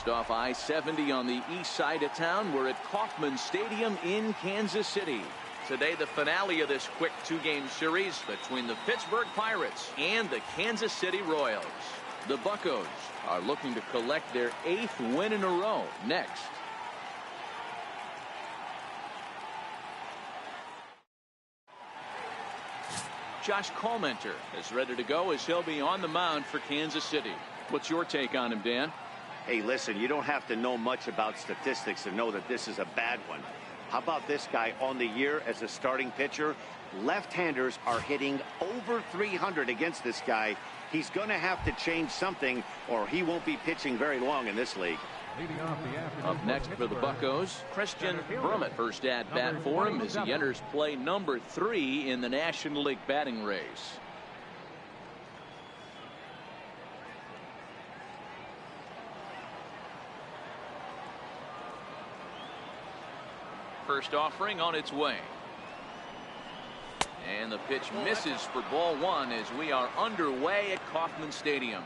Just off I-70 on the east side of town, we're at Kauffman Stadium in Kansas City. Today, the finale of this quick two-game series between the Pittsburgh Pirates and the Kansas City Royals. The Buccos are looking to collect their 8th win in a row next. Josh Colmenter is ready to go as he'll be on the mound for Kansas City. What's your take on him, Dan? Hey, listen, you don't have to know much about statistics to know that this is a bad one. How about this guy on the year as a starting pitcher? Left-handers are hitting over 300 against this guy. He's going to have to change something or he won't be pitching very long in this league. Up next for the Buccos, Christian Brummett. First at bat for him as he enters play number 3 in the National League batting race. First offering on its way. And the pitch misses for ball 1 as we are underway at Kauffman Stadium.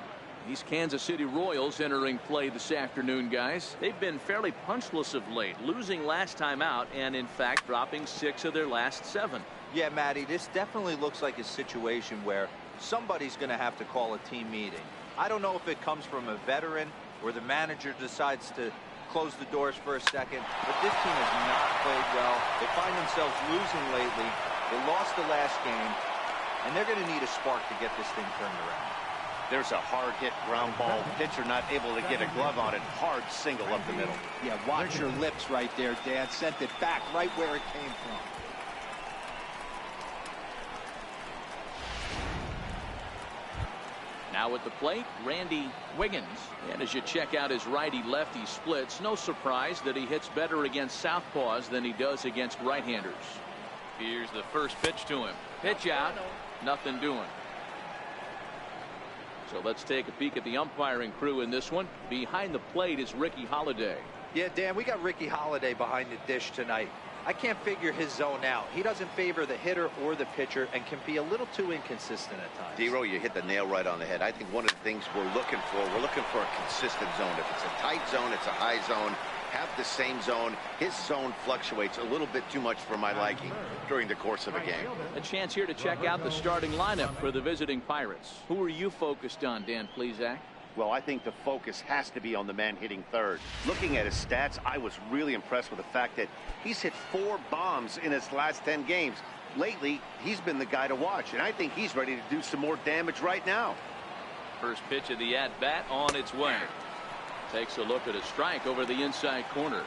These Kansas City Royals entering play this afternoon, guys. They've been fairly punchless of late, losing last time out and in fact dropping 6 of their last 7. Yeah, Matty, this definitely looks like a situation where somebody's going to have to call a team meeting. I don't know if it comes from a veteran or the manager decides to close the doors for a second, but this team has not played well. They find themselves losing lately. They lost the last game, and they're going to need a spark to get this thing turned around. There's a hard hit ground ball. Pitcher not able to get a glove on it. Hard single up the middle. Yeah, watch your lips right there, Dan. Sent it back right where it came from. Now at the plate, Randy Wiggins. And as you check out his righty-lefty splits, no surprise that he hits better against southpaws than he does against right-handers. Here's the first pitch to him. Pitch out, nothing doing. So let's take a peek at the umpiring crew in this one. Behind the plate is Ricky Holiday. Yeah, Dan, we got Ricky Holiday behind the dish tonight. I can't figure his zone out. He doesn't favor the hitter or the pitcher and can be a little too inconsistent at times. D-Row, you hit the nail right on the head. I think one of the things we're looking for a consistent zone. If it's a tight zone, it's a high zone. Have the same zone. His zone fluctuates a little bit too much for my liking during the course of a game. A chance here to check out the starting lineup for the visiting Pirates. Who are you focused on, Dan Plesac? Well, I think the focus has to be on the man hitting third. Looking at his stats, I was really impressed with the fact that he's hit 4 bombs in his last 10 games. Lately, he's been the guy to watch, and I think he's ready to do some more damage right now. First pitch of the at-bat on its way. Takes a look at a strike over the inside corner.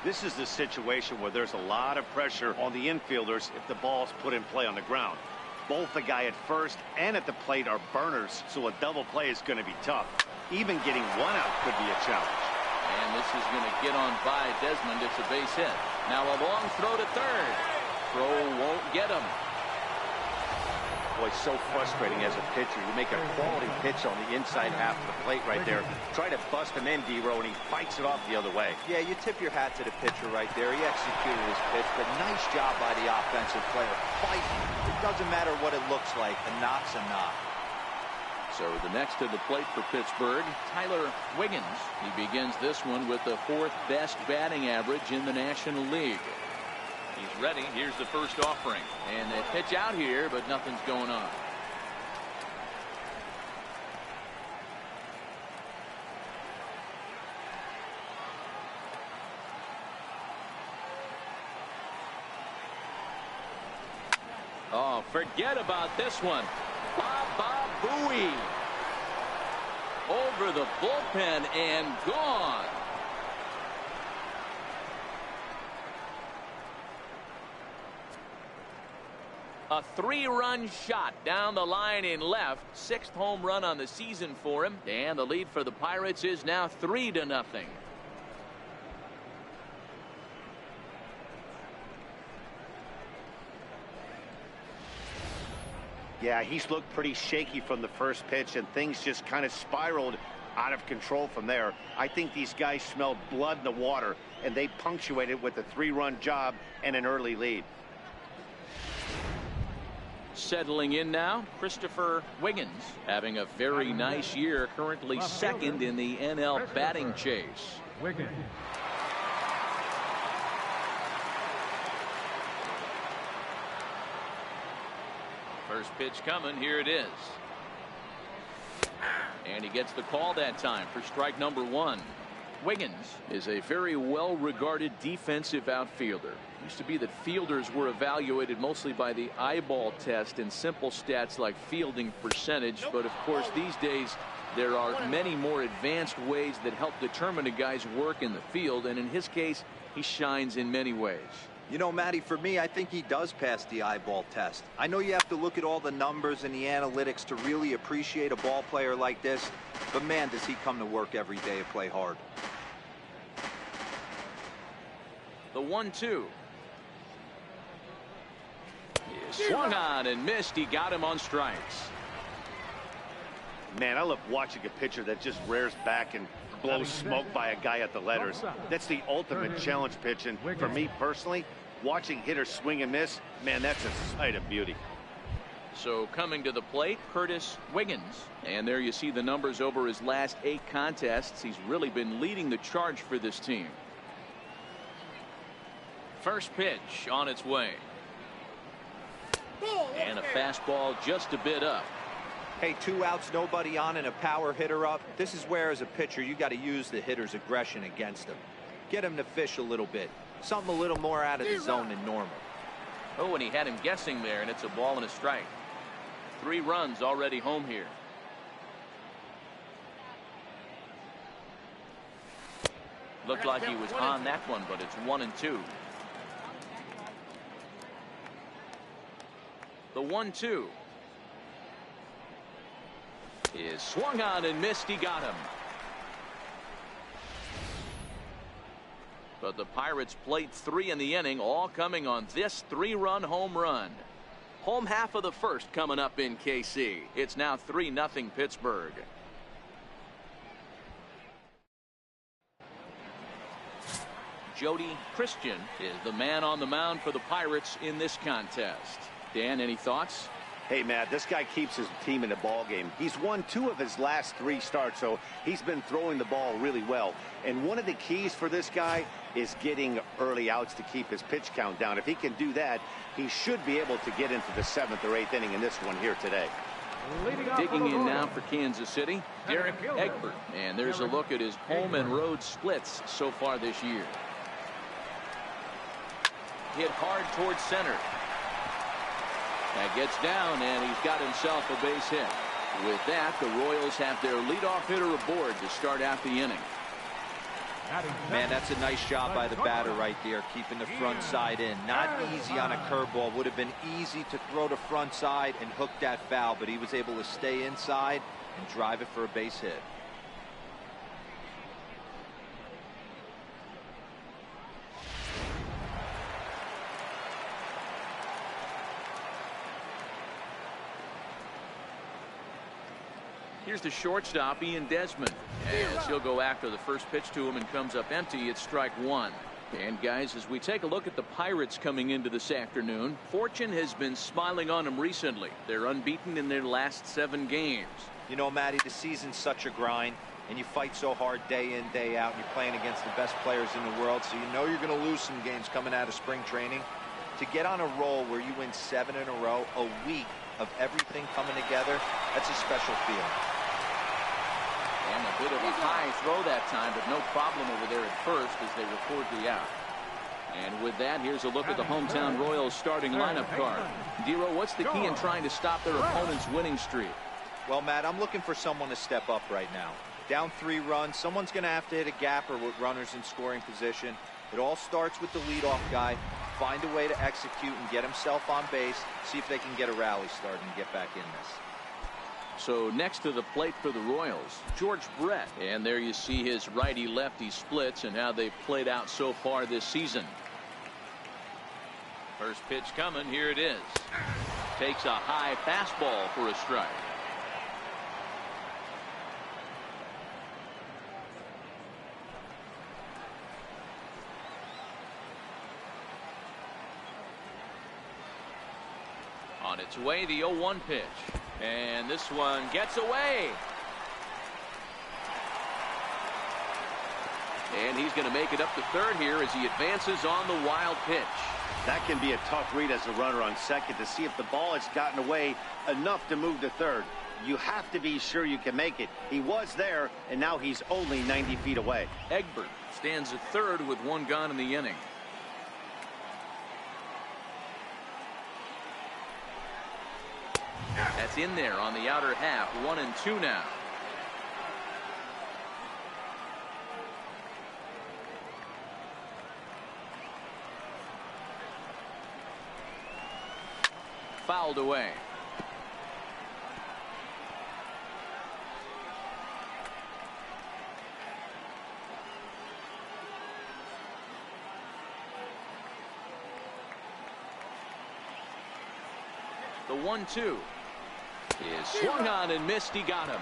This is the situation where there's a lot of pressure on the infielders if the ball's put in play on the ground. Both the guy at first and at the plate are burners, so a double play is going to be tough. Even getting 1 out could be a challenge. And this is going to get on by Desmond. It's a base hit. Now a long throw to third. Throw won't get him. Boy, so frustrating as a pitcher. You make a quality pitch on the inside half of the plate right there. Try to bust him in, D-Row, and he fights it off the other way. Yeah, you tip your hat to the pitcher right there. He executed his pitch, but nice job by the offensive player. Fighting. It doesn't matter what it looks like. A knock's a knock. So the next to the plate for Pittsburgh, Tyler Wiggins. He begins this one with the 4th best batting average in the National League. He's ready. Here's the first offering. And they pitch out here, but nothing's going on. Oh, forget about this one. Baba Booey. Over the bullpen and gone. A 3-run shot down the line in left. 6th home run on the season for him. And the lead for the Pirates is now 3-0. Yeah, he's looked pretty shaky from the first pitch, and things just kind of spiraled out of control from there. I think these guys smelled blood in the water, and they punctuated with a 3-run job and an early lead. Settling in now, Christopher Wiggins, having a very nice year, currently second in the NL batting chase. Wiggins. First pitch coming, here it is. And he gets the call that time for strike number one. Wiggins is a very well-regarded defensive outfielder. Used to be that fielders were evaluated mostly by the eyeball test and simple stats like fielding percentage, but of course these days there are many more advanced ways that help determine a guy's work in the field, and in his case he shines in many ways. You know, Matty, for me, I think he does pass the eyeball test. I know you have to look at all the numbers and the analytics to really appreciate a ball player like this, but man, does he come to work every day and play hard. The 1-2. He swung on and missed. He got him on strikes. Man, I love watching a pitcher that just rears back and blows smoke by a guy at the letters. That's the ultimate challenge pitch, and for me personally, watching hitters swing and miss, man, that's a sight of beauty. So coming to the plate, Curtis Wiggins, and there you see the numbers over his last 8 contests. He's really been leading the charge for this team. First pitch on its way, and a fastball just a bit up. Hey, 2 outs, nobody on, and a power hitter up. This is where, as a pitcher, you got to use the hitter's aggression against him. Get him to fish a little bit. Something a little more out of the zone than normal. Oh, and he had him guessing there, and it's a ball and a strike. 3 runs already home here. Looked like he was on that one, but it's 1-2. The 1-2 is swung on and missed. He got him. But the Pirates played 3 in the inning, all coming on this 3-run home run. Home half of the first coming up in KC. It's now 3-0 Pittsburgh. Jody Christian is the man on the mound for the Pirates in this contest. Dan, any thoughts? Hey, Matt, this guy keeps his team in the ball game. He's won 2 of his last 3 starts, so he's been throwing the ball really well. And one of the keys for this guy is getting early outs to keep his pitch count down. If he can do that, he should be able to get into the 7th or 8th inning in this one here today. Digging in now for Kansas City, Derek Egbert. And there's a look at his home and road splits so far this year. Hit hard towards center. That gets down, and he's got himself a base hit. With that, the Royals have their leadoff hitter aboard to start out the inning. Man, that's a nice job by the batter right there, keeping the front side in. Not easy on a curveball. Would have been easy to throw the front side and hook that foul, but he was able to stay inside and drive it for a base hit. Here's the shortstop, Ian Desmond, as he'll go after the first pitch to him and comes up empty. It's strike 1. And guys, as we take a look at the Pirates coming into this afternoon, fortune has been smiling on them recently. They're unbeaten in their last 7 games. You know, Matty, the season's such a grind, and you fight so hard day in, day out, and you're playing against the best players in the world, so you know you're going to lose some games coming out of spring training. To get on a roll where you win 7 in a row, a week of everything coming together, that's a special feeling. And a bit of a high throw that time, but no problem over there at first as they record the out. And with that, here's a look at the hometown Royals starting lineup card. Dero, what's the key in trying to stop their opponent's winning streak? Well, Matt, I'm looking for someone to step up right now. Down 3 runs, someone's going to have to hit a gapper with runners in scoring position. It all starts with the leadoff guy. Find a way to execute and get himself on base. See if they can get a rally started and get back in this. So next to the plate for the Royals, George Brett. And there you see his righty-lefty splits and how they've played out so far this season. First pitch coming. Here it is. Takes a high fastball for a strike. On its way, the 0-1 pitch. And this one gets away. And he's going to make it up to third here as he advances on the wild pitch. That can be a tough read as a runner on second to see if the ball has gotten away enough to move to third. You have to be sure you can make it. He was there, and now he's only 90 feet away. Egbert stands at third with one gone in the inning. That's in there on the outer half. 1-2 now. Fouled away. The 1-2 is swung on and missed. He got him.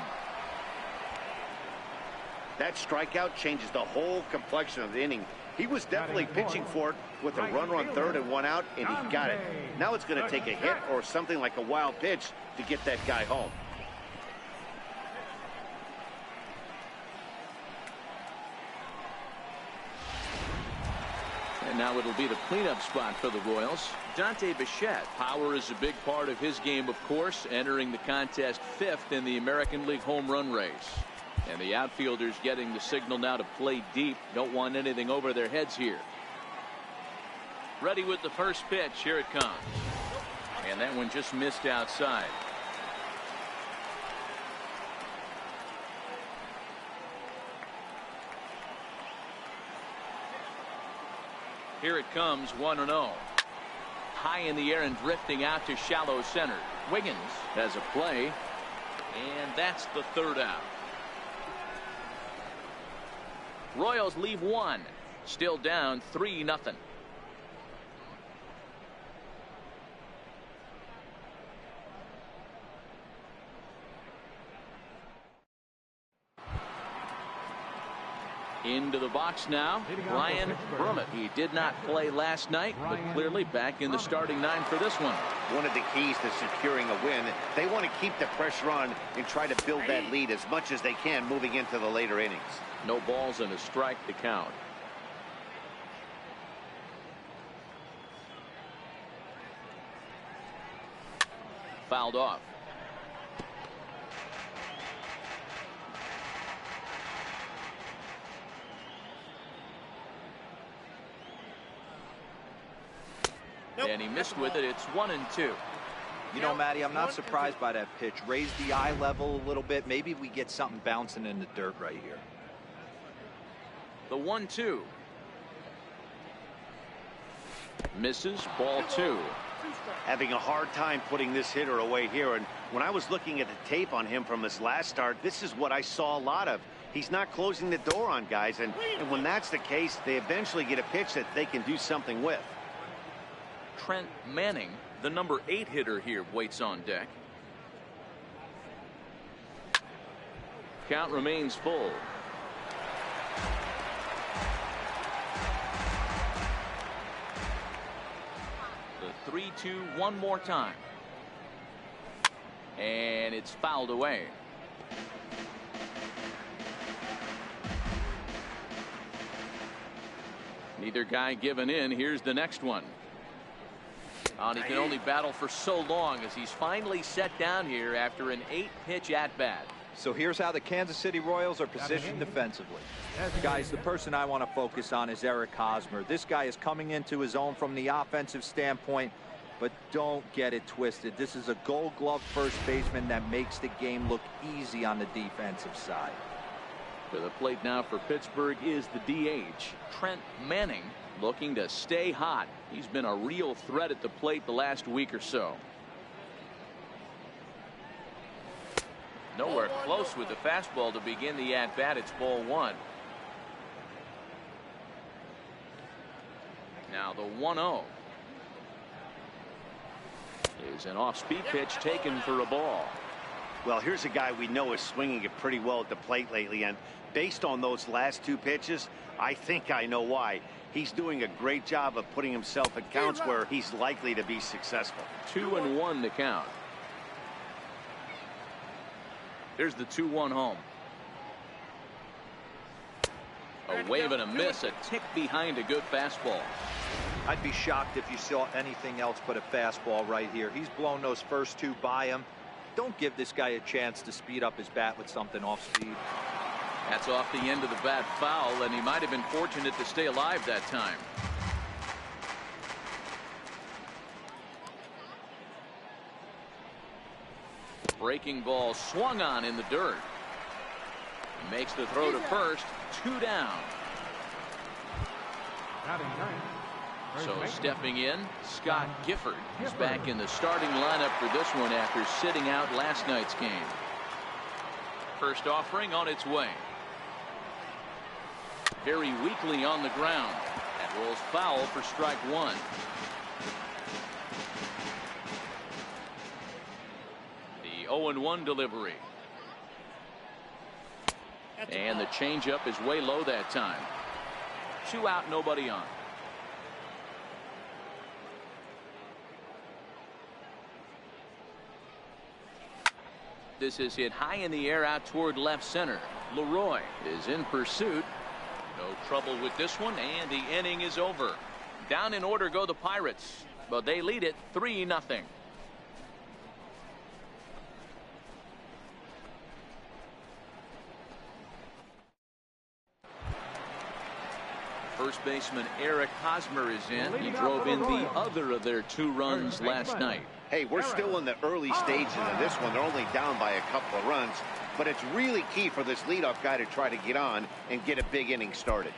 That strikeout changes the whole complexion of the inning. He was definitely pitching for it with a runner on third and one out, and he got it. Now it's going to take a hit or something like a wild pitch to get that guy home. And now it'll be the cleanup spot for the Royals. Dante Bichette. Power is a big part of his game, of course, entering the contest 5th in the American League home run race. And the outfielders getting the signal now to play deep. Don't want anything over their heads here. Ready with the first pitch. Here it comes. And that one just missed outside. Here it comes. 1-0. High in the air and drifting out to shallow center. Wiggins has a play. And that's the third out. Royals leave one. Still down 3-0. Into the box now, Ryan Brummett. He did not play last night, but clearly back in the starting 9 for this one. One of the keys to securing a win, they want to keep the pressure on and try to build that lead as much as they can moving into the later innings. No balls and a strike to count. Fouled off. And he missed with it. It's 1-2. You know, Matty, I'm not surprised by that pitch. Raise the eye level a little bit. Maybe we get something bouncing in the dirt right here. The 1-2. Misses. Ball 2. Having a hard time putting this hitter away here. And when I was looking at the tape on him from his last start, this is what I saw a lot of. He's not closing the door on guys. And when that's the case, they eventually get a pitch that they can do something with. Trent Manning, the number 8 hitter here, waits on deck. Count remains full. The 3-2 one more time. And it's fouled away. Neither guy giving in. Here's the next one. And he can only battle for so long as he's finally set down here after an 8-pitch at-bat. So here's how the Kansas City Royals are positioned defensively. Guys, the person I want to focus on is Eric Hosmer. This guy is coming into his own from the offensive standpoint, but don't get it twisted. This is a Gold Glove first baseman that makes the game look easy on the defensive side. To the plate now for Pittsburgh is the DH, Trent Manning, looking to stay hot. He's been a real threat at the plate the last week or so. Nowhere close with the fastball to begin the at-bat. It's ball 1. Now the 1-0 is an off-speed pitch taken for a ball. Well, here's a guy we know is swinging it pretty well at the plate lately, and based on those last two pitches, I think I know why. He's doing a great job of putting himself at counts where he's likely to be successful. 2-1 the count. Here's the 2-1 home. A wave and a miss, a tick behind a good fastball. I'd be shocked if you saw anything else but a fastball right here. He's blown those first two by him. Don't give this guy a chance to speed up his bat with something off speed. That's off the end of the bat foul, and he might have been fortunate to stay alive that time. Breaking ball swung on in the dirt. Makes the throw to first. 2 down. So stepping in, Scott Gifford is back in the starting lineup for this one after sitting out last night's game. First offering on its way. Very weakly on the ground. That rolls foul for strike one. The 0-1 delivery. And the changeup is way low that time. 2 out, nobody on. This is hit high in the air out toward left center. Leroy is in pursuit. No trouble with this one, and the inning is over. Down in order go the Pirates, but they lead it 3-0. First baseman Eric Hosmer is in. He drove in the other of their 2 runs last night. Hey, we're still in the early stages of this one. They're only down by a couple of runs, but it's really key for this leadoff guy to try to get on and get a big inning started.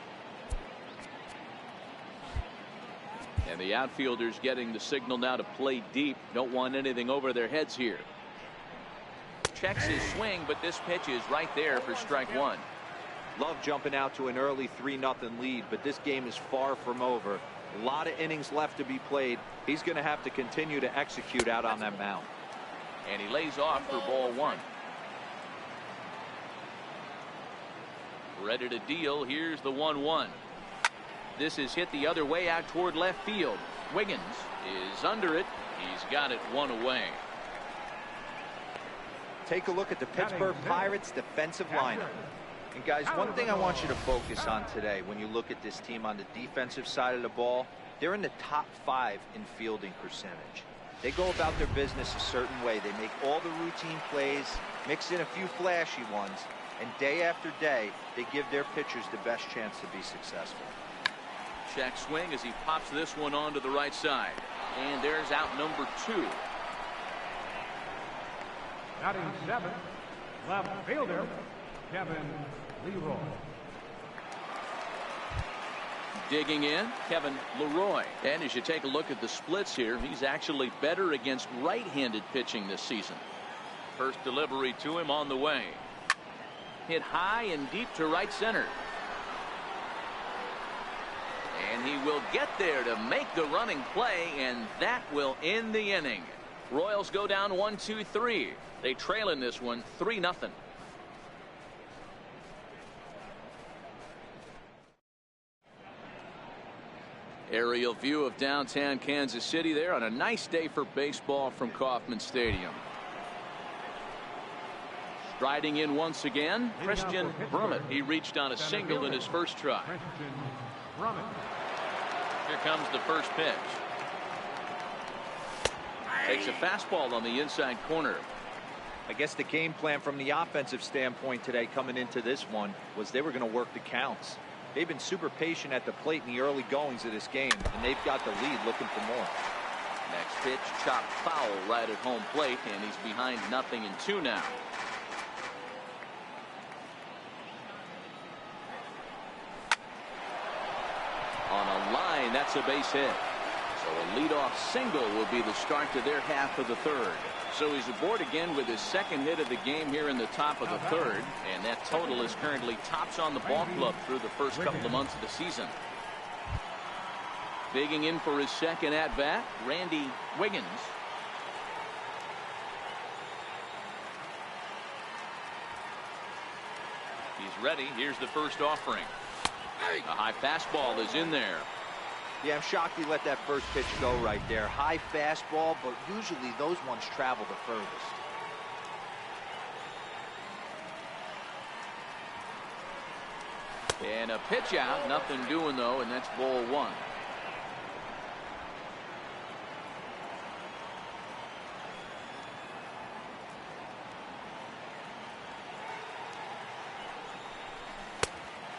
And the outfielders getting the signal now to play deep. Don't want anything over their heads here. Checks his swing, but this pitch is right there for strike one. Love jumping out to an early 3-0 lead, but this game is far from over. A lot of innings left to be played. He's going to have to continue to execute out on that mound. And he lays off for ball one. Ready to deal. Here's the 1-1. This is hit the other way out toward left field. Wiggins is under it. He's got it 1 away. Take a look at the Pittsburgh Pirates defensive lineup. And guys, one thing I want you to focus on today when you look at this team on the defensive side of the ball, they're in the top 5 in fielding percentage. They go about their business a certain way. They make all the routine plays, mix in a few flashy ones, and day after day, they give their pitchers the best chance to be successful. Check swing as he pops this one onto the right side. And there's out number 2. Batting 7, left fielder, Kevin Leroy. Digging in, Kevin Leroy. And as you take a look at the splits here, he's actually better against right-handed pitching this season. First delivery to him on the way. Hit high and deep to right center. And he will get there to make the running play, and that will end the inning. Royals go down 1-2-3. They trail in this one 3-0. Aerial view of downtown Kansas City there on a nice day for baseball from Kauffman Stadium. Striding in once again, Christian Brummett. He reached on a single in his first try. Here comes the first pitch. Takes a fastball on the inside corner. I guess the game plan from the offensive standpoint today coming into this one was they were going to work the counts. They've been super patient at the plate in the early goings of this game, and they've got the lead looking for more. Next pitch chopped foul right at home plate, and he's behind 0-2 now. On a line, that's a base hit. So a leadoff single will be the start to their half of the third. So he's aboard again with his second hit of the game here in the top of the third, and that total is currently tops on the ball club through the first couple of months of the season. Digging in for his second at bat, Randy Wiggins. ready. Here's the first offering. A high fastball is in there. Yeah, I'm shocked he let that first pitch go right there. High fastball, but usually those ones travel the furthest. And a pitch out. Nothing doing, though, and that's ball one.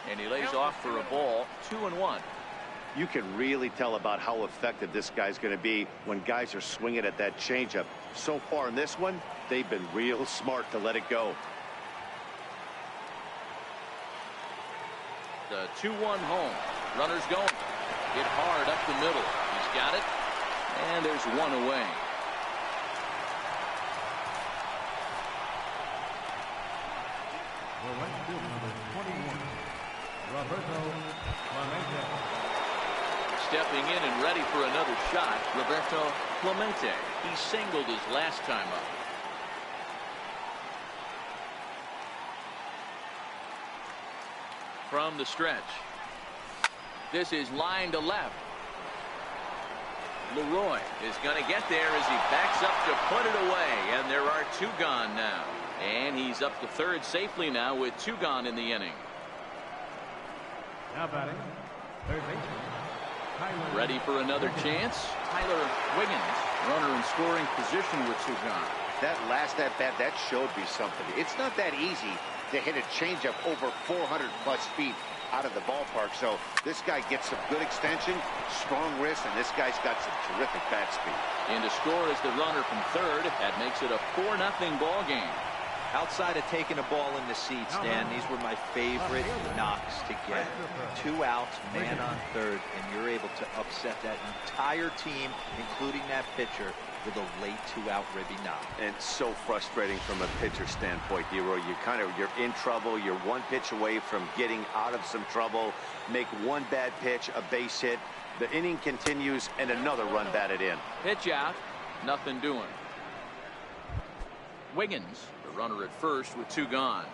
And he lays off for a ball. 2-1. You can really tell about how effective this guy's going to be when guys are swinging at that changeup. So far in this one, they've been real smart to let it go. The 2-1 home. Runners going. Hit hard up the middle. He's got it. And there's one away. The right field number 21, Roberto Clemente. Stepping in and ready for another shot, Roberto Clemente. He singled his last time up. From the stretch. This is line to left. Leroy is going to get there as he backs up to put it away, and there are two gone now. And he's up to third safely now with two gone in the inning. Now batting, third baseman, Tyler. Ready for another chance. Tyler Wiggins, runner in scoring position with two gone. That last at bat, that showed me something. It's not that easy to hit a changeup over 400+ feet out of the ballpark. So this guy gets some good extension, strong wrist, and this guy's got some terrific bat speed. In to score is the runner from third. That makes it a 4-0 ball game. Outside of taking a ball in the seats, Dan, these were my favorite knocks to get. 2 outs, man on third, and you're able to upset that entire team, including that pitcher, with a late 2-out ribby knock. And so frustrating from a pitcher standpoint, Dero. You're in trouble. You're one pitch away from getting out of some trouble. Make one bad pitch, a base hit. The inning continues, and another run batted in. Pitch out, nothing doing. Wiggins, the runner at first with two gone.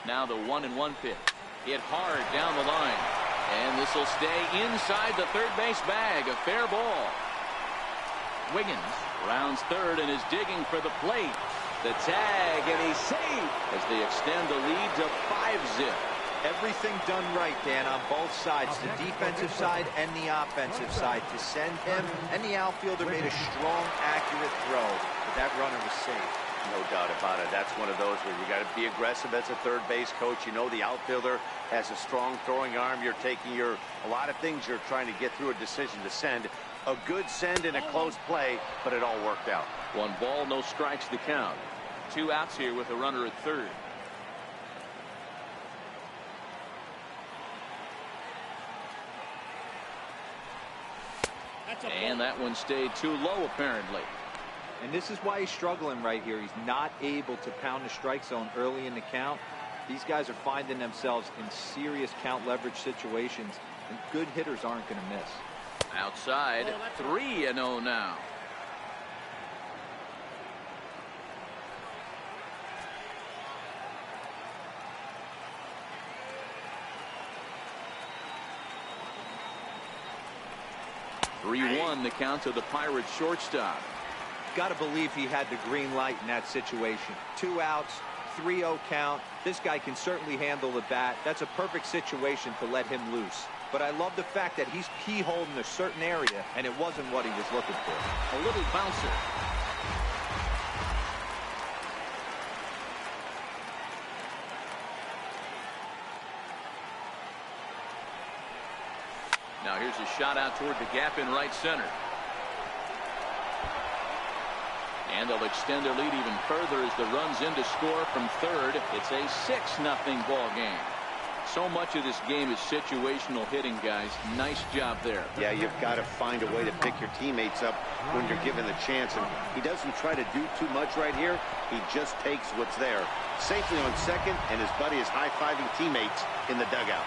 Now the 1-1 pitch. Hit hard down the line. And this will stay inside the third base bag. A fair ball. Wiggins rounds third and is digging for the plate. The tag, and he's safe as they extend the lead to 5-0. Everything done right, Dan, on both sides, the defensive side and the offensive side. To send him and the outfielder made a strong, accurate throw, but that runner was safe. No doubt about it. That's one of those where you got to be aggressive as a third base coach. You know the outfielder has a strong throwing arm. You're taking a lot of things you're trying to get through a decision to send. A good send in a close play, but it all worked out. 1 ball, no strikes to count. 2 outs here with a runner at third. And that one stayed too low, apparently. And this is why he's struggling right here. He's not able to pound the strike zone early in the count. These guys are finding themselves in serious count leverage situations, and good hitters aren't going to miss. Outside, 3-0 now. The count to the Pirates shortstop. Got to believe he had the green light in that situation. 2 outs, 3-0 count. This guy can certainly handle the bat. That's a perfect situation to let him loose. But I love the fact that he's keyholed in a certain area, and it wasn't what he was looking for. A little bouncer. Now here's a shot out toward the gap in right center. And they'll extend their lead even further as the runs in to score from third. It's a 6-0 ball game. So much of this game is situational hitting, guys. Nice job there. Yeah, you've got to find a way to pick your teammates up when you're given the chance. And he doesn't try to do too much right here. He just takes what's there. Safely on second, and his buddy is high-fiving teammates in the dugout.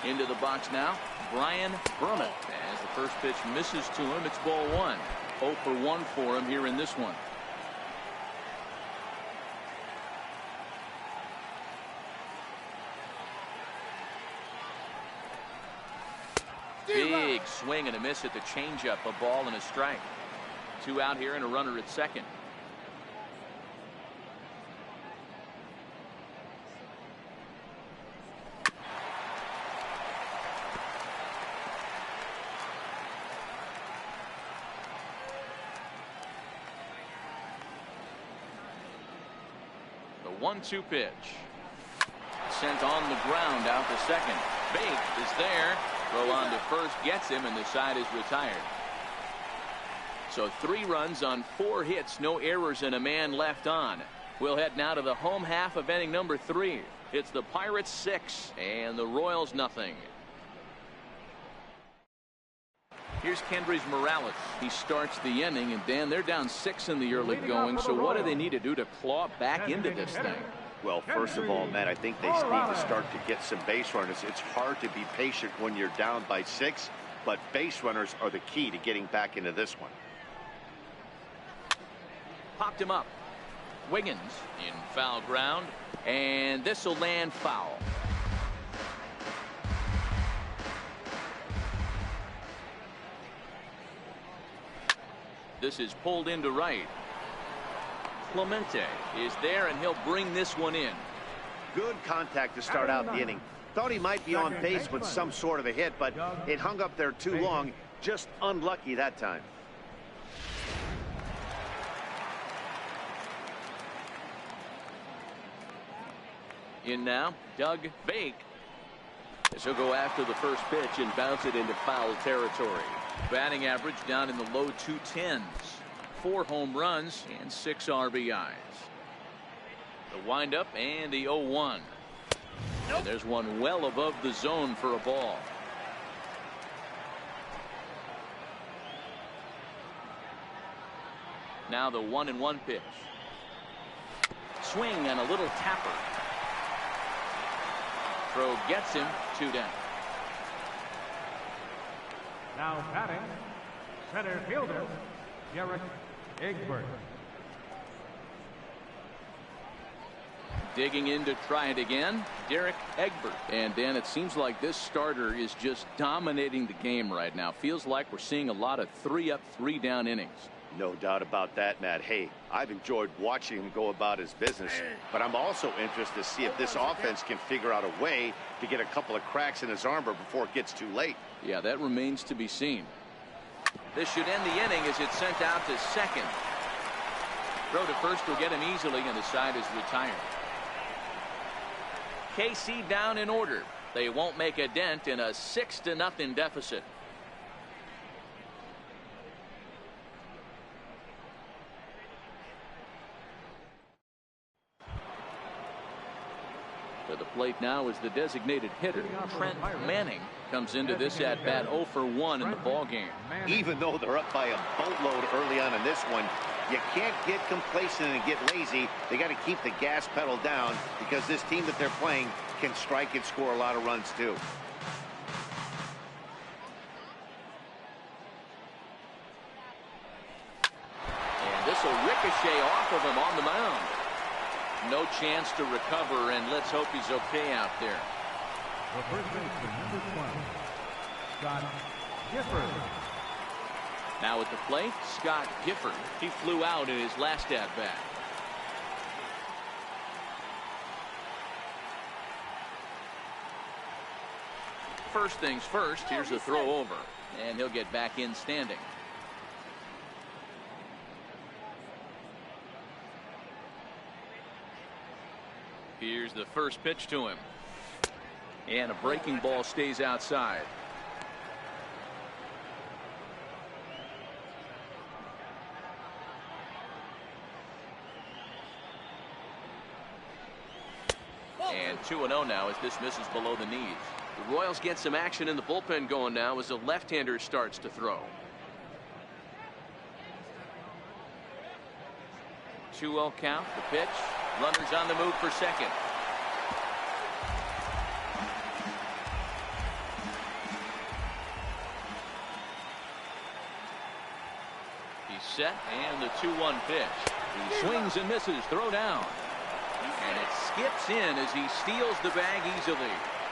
Into the box now, Brian Berman. As the first pitch misses to him, it's ball one. 0 for 1 for him here in this one. Big swing and a miss at the changeup. A ball and a strike. 2 out here and a runner at second. The 1-2 pitch. Sent on the ground out to second. Bake is there. Throw on to first gets him, and the side is retired. So 3 runs on 4 hits, no errors, and a man left on. We'll head now to the home half of inning number 3. It's the Pirates 6 and the Royals nothing. Here's Kendrys Morales. He starts the inning, and Dan, they're down 6 in the early going. So what do they need to do to claw back into this thing? Well, first of all, Matt, I think they need to start to get some base runners. It's hard to be patient when you're down by 6, but base runners are the key to getting back into this one. Popped him up. Wiggins in foul ground, and this will land foul. This is pulled into right. Clemente is there, and he'll bring this one in. Good contact to start out the inning. Thought he might be on base with some sort of a hit, but it hung up there too long. Just unlucky that time. In now, Doug Bake. This will go after the first pitch and bounce it into foul territory. Batting average down in the low 210s. 4 home runs and 6 RBIs. The windup and the 0-1. And there's one well above the zone for a ball. Now the 1-1 pitch. Swing and a little tapper. Throw gets him 2 down. Now batting, center fielder, Derek Egbert. Digging in to try it again, Derek Egbert. And Dan, it seems like this starter is just dominating the game right now. Feels like we're seeing a lot of 3-up, 3-down innings. No doubt about that, Matt. Hey, I've enjoyed watching him go about his business, but I'm also interested to see if this offense can figure out a way to get a couple of cracks in his armor before it gets too late. Yeah, that remains to be seen. This should end the inning as it's sent out to second. Throw to first will get him easily, and the side is retired. KC down in order. They won't make a dent in a 6-0 deficit. To the plate now is the designated hitter, Trent Manning. Comes into this at bat 0 for 1 in the ball game. Even though they're up by a boatload early on in this one, you can't get complacent and get lazy. They got to keep the gas pedal down because this team that they're playing can strike and score a lot of runs too. And this will ricochet off of him on the mound. No chance to recover, and let's hope he's okay out there. The first baseman, number 12, Scott Gifford. Now at the plate, Scott Gifford. He flew out in his last at bat. First things first, here's the throw over, and he'll get back in standing. Here's the first pitch to him. And a breaking ball stays outside. And 2-0 now as this misses below the knees. The Royals get some action in the bullpen going now as a left-hander starts to throw. 2-0 count. The pitch. Runners on the move for second. He's set, and the 2-1 pitch. He swings and misses. Throw down. And it skips in as he steals the bag easily.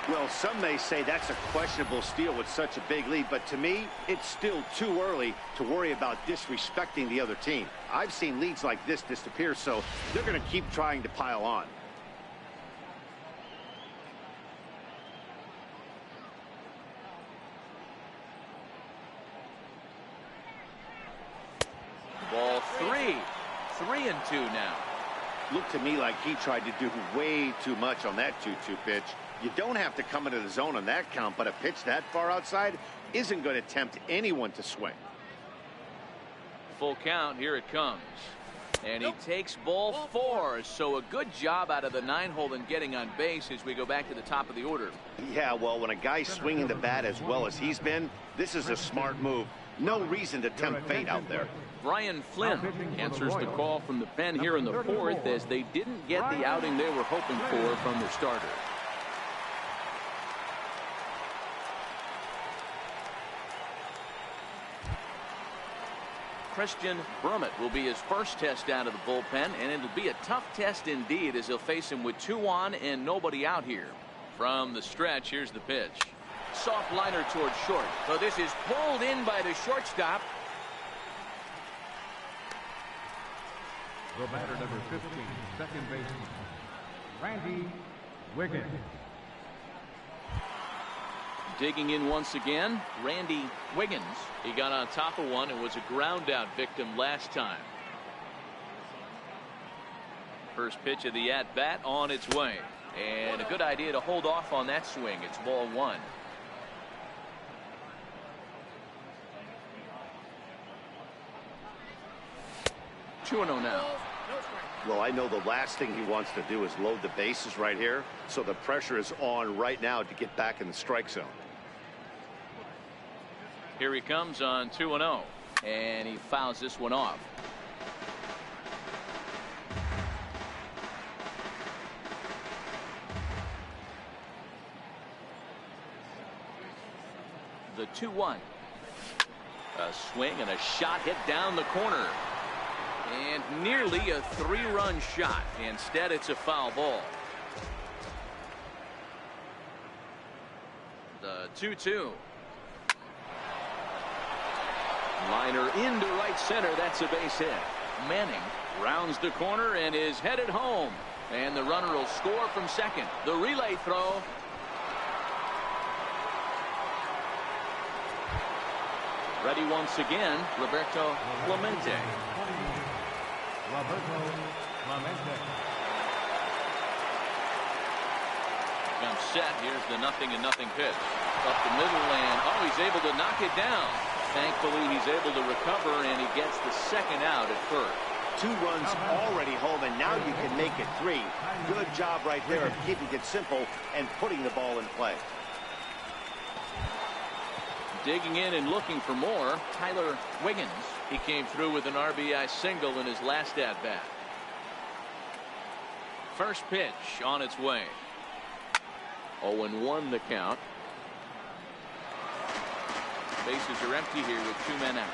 Well, some may say that's a questionable steal with such a big lead, but to me, it's still too early to worry about disrespecting the other team. I've seen leads like this disappear, so they're going to keep trying to pile on. Ball 3. 3-2 now. Looked to me like he tried to do way too much on that 2-2 pitch. You don't have to come into the zone on that count, but a pitch that far outside isn't going to tempt anyone to swing. Full count. Here it comes. And he takes ball 4. So a good job out of the 9-hole in getting on base as we go back to the top of the order. Yeah, well, when a guy's swinging the bat as well as he's been, this is a smart move. No reason to tempt fate out there. Brian Flynn answers the call from the pen here in the 4th as they didn't get the outing they were hoping for from their starter. Christian Brummett will be his first test out of the bullpen, and it'll be a tough test indeed as he'll face him with 2 on and nobody out here. From the stretch, here's the pitch. Soft liner towards short. So this is pulled in by the shortstop. The batter, number 15, second baseman, Randy Wiggins. Digging in once again, Randy Wiggins. He got on top of one and was a ground out victim last time. First pitch of the at bat on its way, and a good idea to hold off on that swing. It's ball 1. Now. Well, I know the last thing he wants to do is load the bases right here, so the pressure is on right now to get back in the strike zone. Here he comes on 2-0, and he fouls this one off. The 2-1. A swing and a shot hit down the corner. And nearly a 3-run shot. Instead, it's a foul ball. The 2-2. Liner into right center. That's a base hit. Manning rounds the corner and is headed home. And the runner will score from second. The relay throw. Ready once again, Roberto Clemente. Roberto Clemente. Comes set. Here's the 0-0 pitch. Up the middle, and he's able to knock it down. Thankfully, he's able to recover, and he gets the second out at first. 2 runs already home, and now you can make it 3. Good job right there of keeping it simple and putting the ball in play. Digging in and looking for more, Tyler Wiggins. He came through with an RBI single in his last at-bat. First pitch on its way. 0-1 the count. Bases are empty here with 2 men out.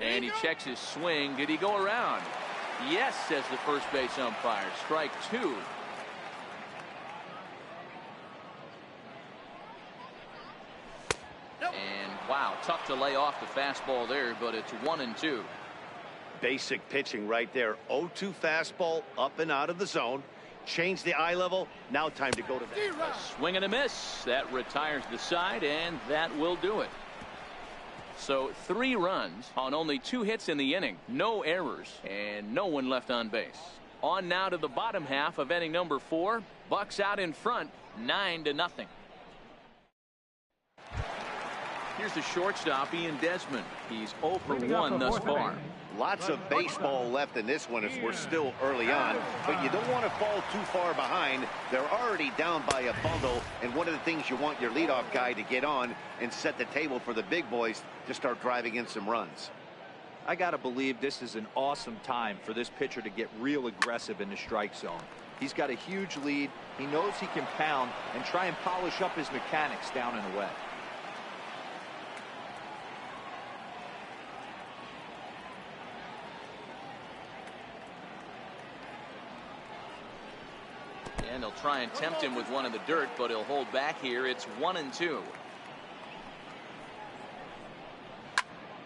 And he checks his swing. Did he go around? Yes, says the first base umpire. Strike 2. And wow, tough to lay off the fastball there, but it's 1-2. Basic pitching right there. 0-2 fastball up and out of the zone. Change the eye level. Now time to go to that. A swing and a miss. That retires the side, and that will do it. So 3 runs on only 2 hits in the inning. No errors, and no one left on base. On now to the bottom half of inning number 4. Bucks out in front, 9-0. Here's the shortstop, Ian Desmond. He's 0 for Leading off 1 the thus fourth far. inning, Lots of baseball left in this one as we're still early on, but you don't want to fall too far behind. They're already down by a bundle, and one of the things you want your leadoff guy to get on and set the table for the big boys to start driving in some runs. I got to believe this is an awesome time for this pitcher to get real aggressive in the strike zone. He's got a huge lead. He knows he can pound and try and polish up his mechanics down and away. And they'll try and tempt him with one in the dirt, but he'll hold back here. It's 1-2.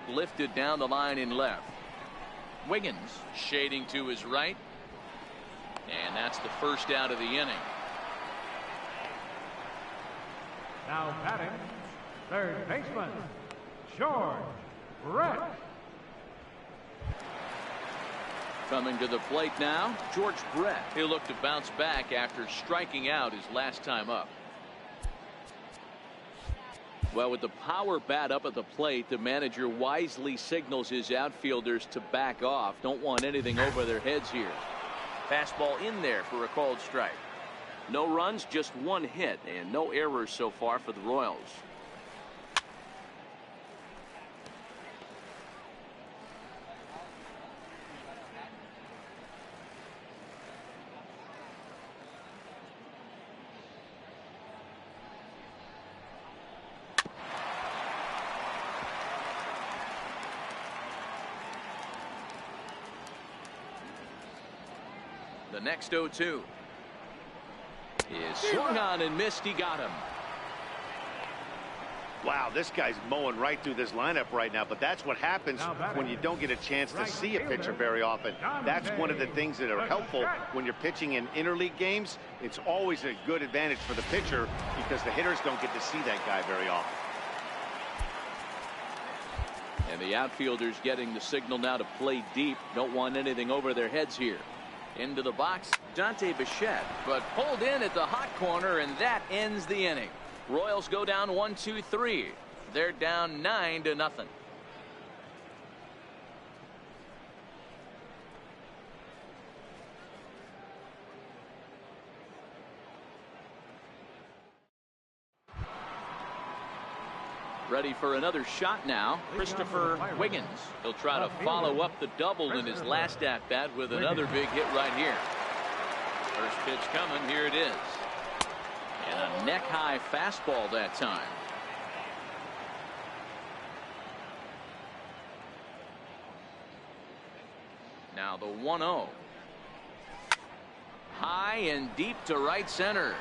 Lifted down the line in left. Wiggins shading to his right. And that's the first out of the inning. now batting, third baseman, George Brett. Coming to the plate now, George Brett. He'll look to bounce back after striking out his last time up. Well, with the power bat up at the plate, the manager wisely signals his outfielders to back off. Don't want anything over their heads here. Fastball in there for a called strike. No runs, just one hit, and no errors so far for the Royals. The next 0-2 is swung on and missed. He got him. Wow, this guy's mowing right through this lineup right now, but that's what happens when you don't get a chance to see a pitcher very often. That's one of the things that are helpful when you're pitching in interleague games. It's always a good advantage for the pitcher because the hitters don't get to see that guy very often. And the outfielders getting the signal now to play deep. Don't want anything over their heads here. Into the box, Dante Bichette, but pulled in at the hot corner, and that ends the inning. Royals go down 1-2-3. They're down 9-0. Ready for another shot now, Christopher Wiggins. He'll try to follow up the double in his last at-bat with another big hit right here. First pitch coming, here it is. And a neck-high fastball that time. Now the 1-0. High and deep to right center.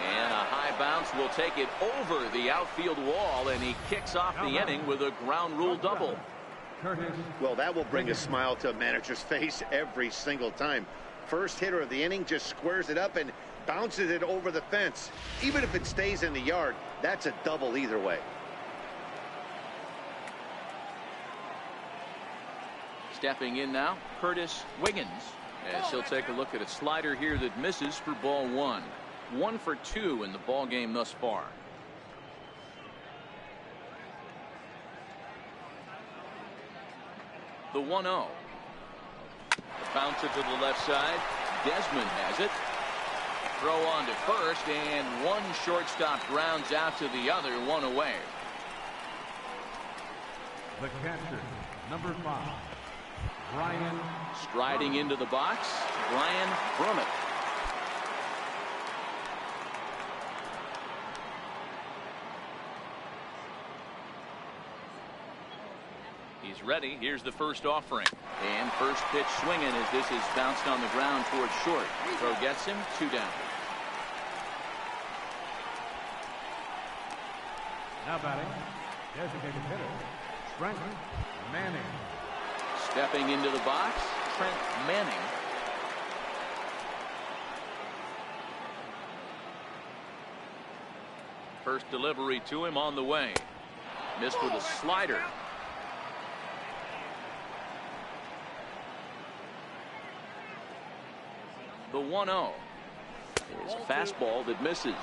And a high bounce will take it over the outfield wall, and he kicks off the inning with a ground rule double. Well, that will bring a smile to a manager's face every single time. First hitter of the inning just squares it up and bounces it over the fence. Even if it stays in the yard, that's a double either way. Stepping in now, Curtis Wiggins, as he'll take a look at a slider here that misses for ball one. 1 for 2 in the ball game thus far. The 1-0. Bounce it to the left side. Desmond has it. Throw on to first, and one shortstop grounds out to the other, one away. The catcher, number 5, Brian. Striding into the box, Brian Brummett. He's ready. Here's the first offering. And first pitch swinging as this is bounced on the ground towards short. Throw gets him, 2 down. Now batting, designated hitter, Trent Manning. Stepping into the box, Trent Manning. First delivery to him on the way. Missed with a slider. The 1-0. It's a fastball that misses.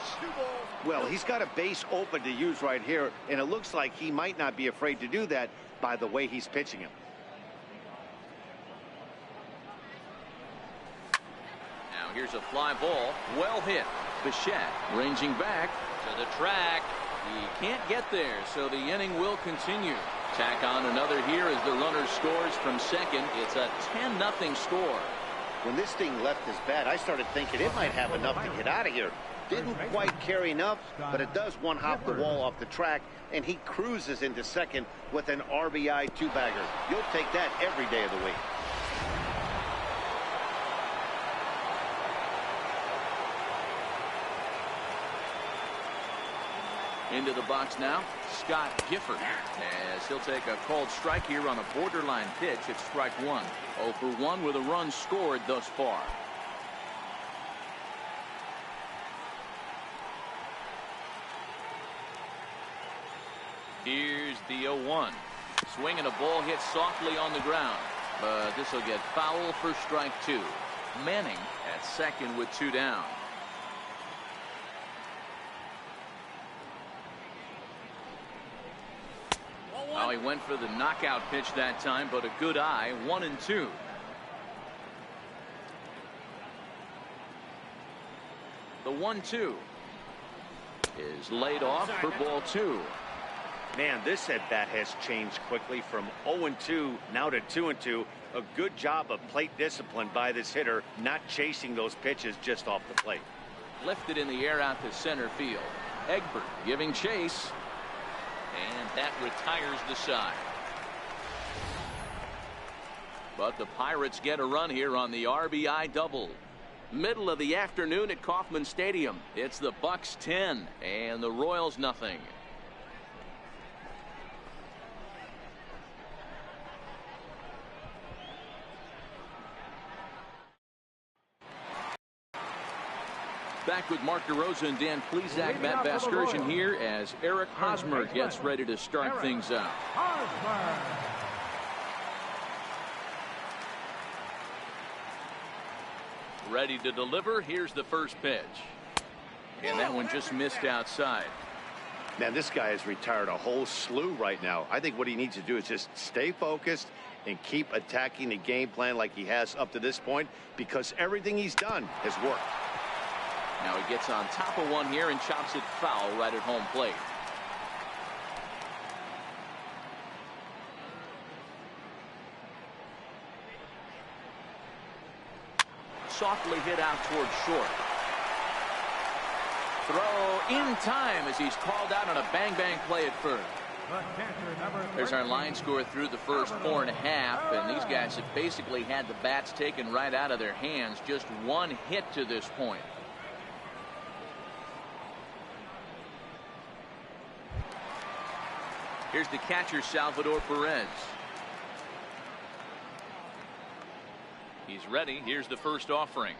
Well, he's got a base open to use right here, and it looks like he might not be afraid to do that by the way he's pitching him. Now here's a fly ball, well hit. Bichette ranging back to the track. He can't get there, so the inning will continue. Tack on another here as the runner scores from second. It's a 10-0 score. When this thing left his bat, I started thinking it might have enough to get out of here. Didn't quite carry enough, but it does one hop the wall off the track, and he cruises into second with an RBI two-bagger. You'll take that every day of the week. Into the box now, Scott Gifford, as he'll take a called strike here on a borderline pitch. It's strike one. 0 for 1 with a run scored thus far. Here's the 0-1. Swing and a ball hit softly on the ground, but this will get foul for strike two. Manning at second with 2 down. Oh, he went for the knockout pitch that time, but a good eye. 1-2. The 1-2 is laid off for ball 2. Man, this at-bat has changed quickly from 0-2 now to 2-2. A good job of plate discipline by this hitter, not chasing those pitches just off the plate. Lifted in the air out to center field. Egbert giving chase. And that retires the side. But the Pirates get a run here on the RBI double. Middle of the afternoon at Kauffman Stadium. It's the Bucks 10 and the Royals nothing. Back with Mark DeRosa and Dan Plesac. Matt Vasgersian here as Eric Hosmer gets ready to start things out. Ready to deliver. Here's the first pitch. And that one just missed outside. Man, this guy has retired a whole slew right now. I think what he needs to do is just stay focused and keep attacking the game plan like he has up to this point, because everything he's done has worked. Now he gets on top of one here and chops it foul right at home plate. Softly hit out towards short. Throw in time as he's called out on a bang-bang play at first. There's our line score through the first 4.5, and these guys have basically had the bats taken right out of their hands. Just one hit to this point. Here's the catcher, Salvador Perez. He's ready. Here's the first offering.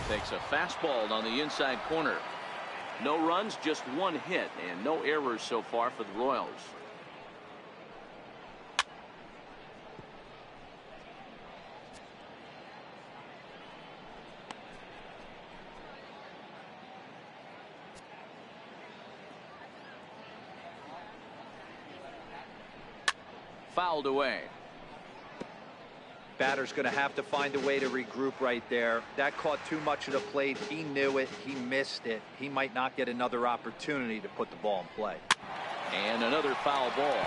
Takes a fastball on the inside corner. No runs, just one hit, and no errors so far for the Royals. Fouled away. Batter's going to have to find a way to regroup right there. That caught too much of the plate. He knew it. He missed it. He might not get another opportunity to put the ball in play. And another foul ball.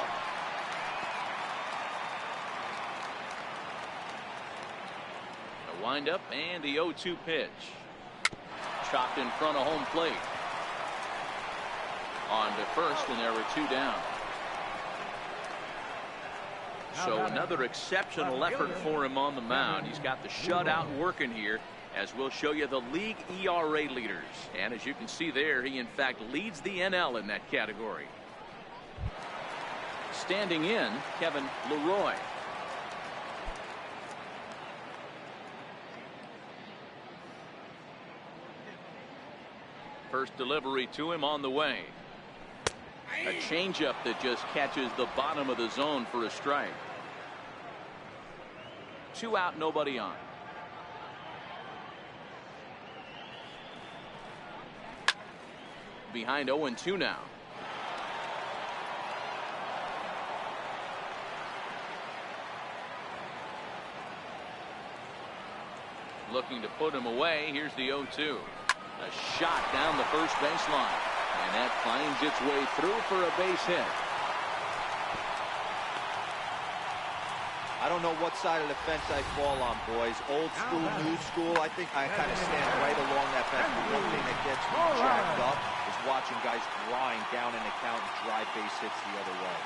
A windup and the 0-2 pitch. Chopped in front of home plate. On to first, and there were 2 down. So another exceptional effort for him on the mound. He's got the shutout working here, as we'll show you the league ERA leaders. And as you can see there, he in fact leads the NL in that category. Standing in, Kevin Leroy. First delivery to him on the way. A changeup that just catches the bottom of the zone for a strike. 2 out, nobody on. behind 0-2 now. Looking to put him away. Here's the 0-2. A shot down the first baseline. And that finds its way through for a base hit. I don't know what side of the fence I fall on, boys. Old school, new school. I think I kind of stand right along that fence. But one thing that gets me jacked up is watching guys grind down an account and drive base hits the other way.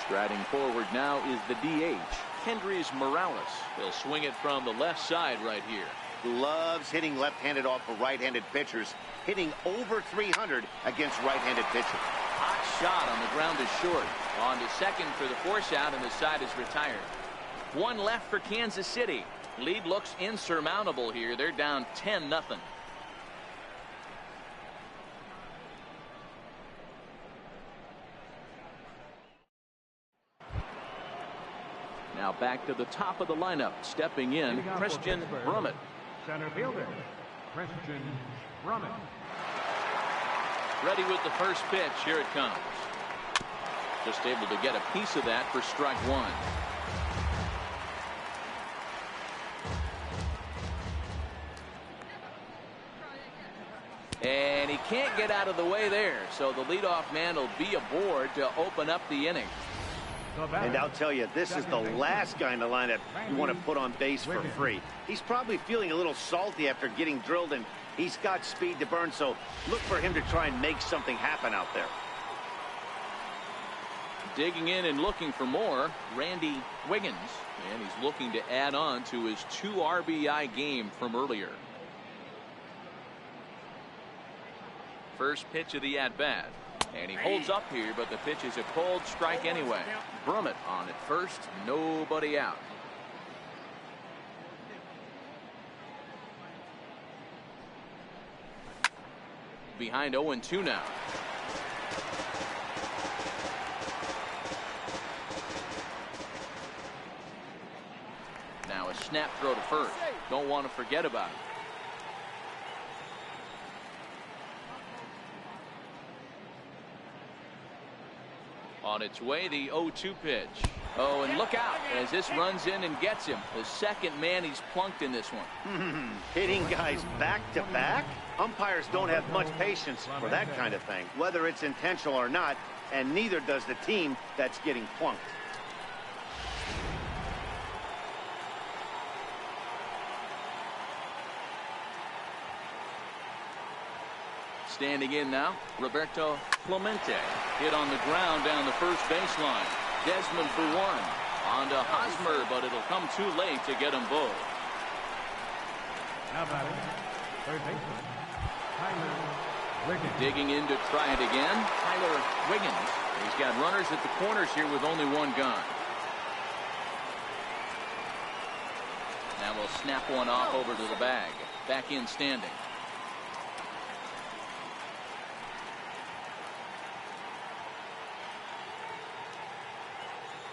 Striding forward now is the DH, Kendrys Morales. He'll swing it from the left side right here. Loves hitting left-handed off of right-handed pitchers, hitting over 300 against right-handed pitchers. Hot shot on the ground is short. On to second for the force out, and the side is retired. One left for Kansas City. Lead looks insurmountable here. They're down 10-0. Now back to the top of the lineup. Stepping in, Christian Brummett. Center fielder, Christian Brummett. Ready with the first pitch. Here it comes. Just able to get a piece of that for strike one. And he can't get out of the way there. So the leadoff man will be aboard to open up the inning. And I'll tell you, this is the last guy in the lineup you want to put on base for free. He's probably feeling a little salty after getting drilled, and he's got speed to burn, so look for him to try and make something happen out there. Digging in and looking for more, Randy Wiggins, and he's looking to add on to his 2 RBI game from earlier. First pitch of the at-bat. And he holds up here, but the pitch is a cold strike anyway. Brummett on at first, nobody out. Behind 0-2 now. Now a snap throw to first. Don't want to forget about it. On its way, the 0-2 pitch. Oh, and look out as this runs in and gets him. The second man he's plunked in this one. Hitting guys back to back? Umpires don't have much patience for that kind of thing, whether it's intentional or not, and neither does the team that's getting plunked. Standing in now, Roberto Clemente. Hit on the ground down the first baseline. Desmond for one. On to Hosmer, but it'll come too late to get them both. Now batting, third baseman, Tyler Wiggins. Digging in to try it again, Tyler Wiggins. He's got runners at the corners here with only one gun. Now we'll snap one off over to the bag. Back in standing.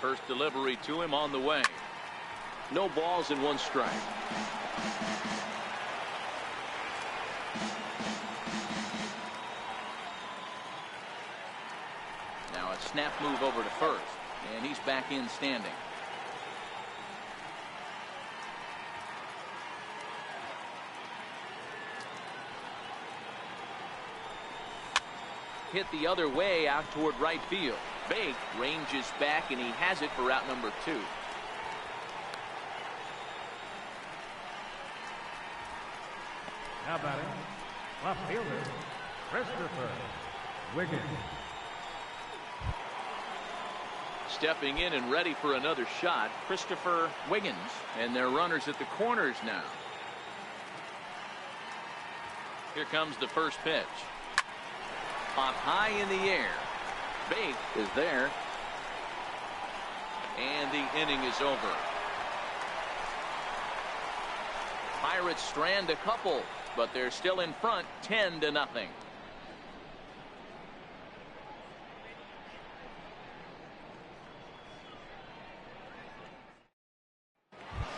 First delivery to him on the way. No balls and 1 strike. Now a snap move over to first, and he's back in standing. Hit the other way out toward right field. Bake ranges back, and he has it for out number 2. Now batting, left fielder, Christopher Wiggins. Stepping in and ready for another shot, Christopher Wiggins, and their runners at the corners now. Here comes the first pitch. Up high in the air. Bake is there. And the inning is over. Pirates strand a couple, but they're still in front 10-0.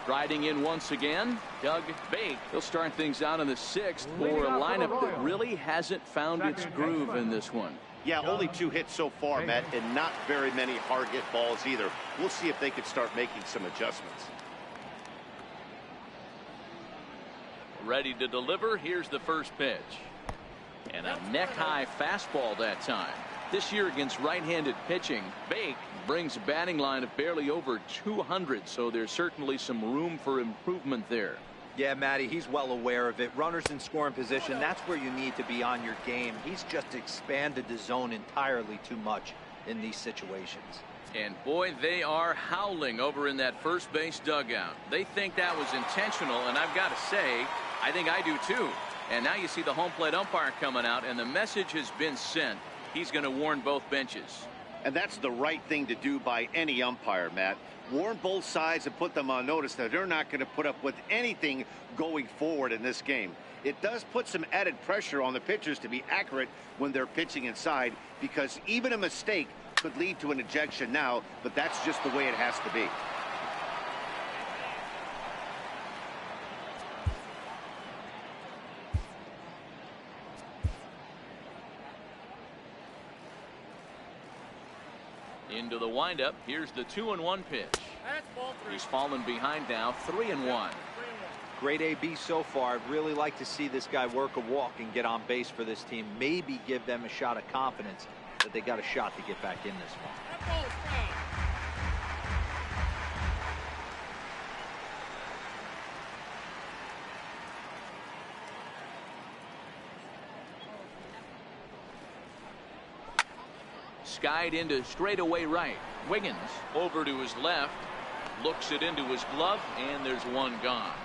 Striding in once again, Doug Bake. He'll start things out in the 6th for a lineup that really hasn't found its groove in this one. Yeah, only 2 hits so far, Matt, and not very many hard hit balls either. We'll see if they can start making some adjustments. Ready to deliver. Here's the first pitch. And a neck-high fastball that time. This year against right-handed pitching, Bake brings a batting line of barely over 200, so there's certainly some room for improvement there. Yeah, Matty, he's well aware of it. Runners in scoring position, that's where you need to be on your game. He's just expanded the zone entirely too much in these situations. And boy, they are howling over in that first base dugout. They think that was intentional, and I've got to say, I think I do too. And now you see the home plate umpire coming out, and the message has been sent. He's going to warn both benches. And that's the right thing to do by any umpire, Matt. Warn both sides and put them on notice that they're not going to put up with anything going forward in this game. It does put some added pressure on the pitchers to be accurate when they're pitching inside, because even a mistake could lead to an ejection now, but that's just the way it has to be. Into the windup. Here's the 2-1 pitch. He's fallen behind now, 3-1. Great AB so far. I'd really like to see this guy work a walk and get on base for this team. Maybe give them a shot of confidence that they got a shot to get back in this one. Skied into straightaway right. Wiggins over to his left, looks it into his glove, and there's one gone.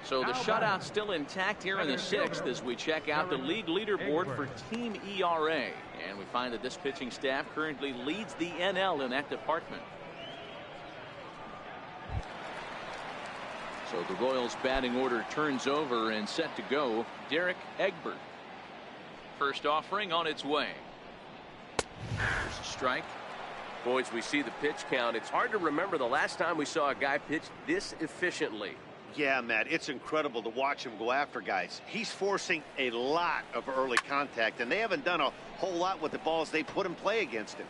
So the shutout still intact here in the 6th as we check out the league leaderboard for team ERA. And we find that this pitching staff currently leads the NL in that department. So the Royals batting order turns over and set to go. Derek Egbert. First offering on its way. There's a strike. Boys, we see the pitch count. It's hard to remember the last time we saw a guy pitch this efficiently. Yeah, Matt, it's incredible to watch him go after guys. He's forcing a lot of early contact, and they haven't done a whole lot with the balls they put in play against him.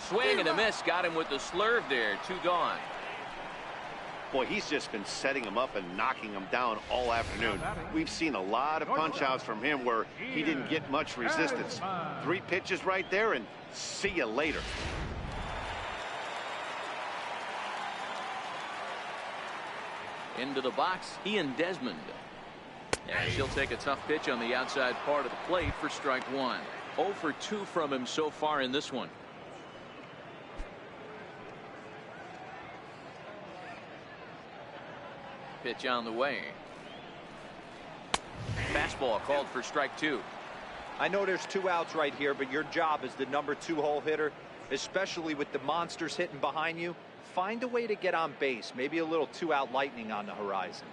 Swing and a miss. Got him with the slurve there. 2 gone. Boy, he's just been setting him up and knocking him down all afternoon. We've seen a lot of punch-outs from him where he didn't get much resistance. 3 pitches right there, and see you later. Into the box, Ian Desmond. And she'll take a tough pitch on the outside part of the plate for strike 1. 0 for 2 from him so far in this one. Pitch on the way. Fastball called for strike 2. I know there's 2 outs right here, but your job as the number 2 hole hitter, especially with the monsters hitting behind you, find a way to get on base. Maybe a little 2-out lightning on the horizon.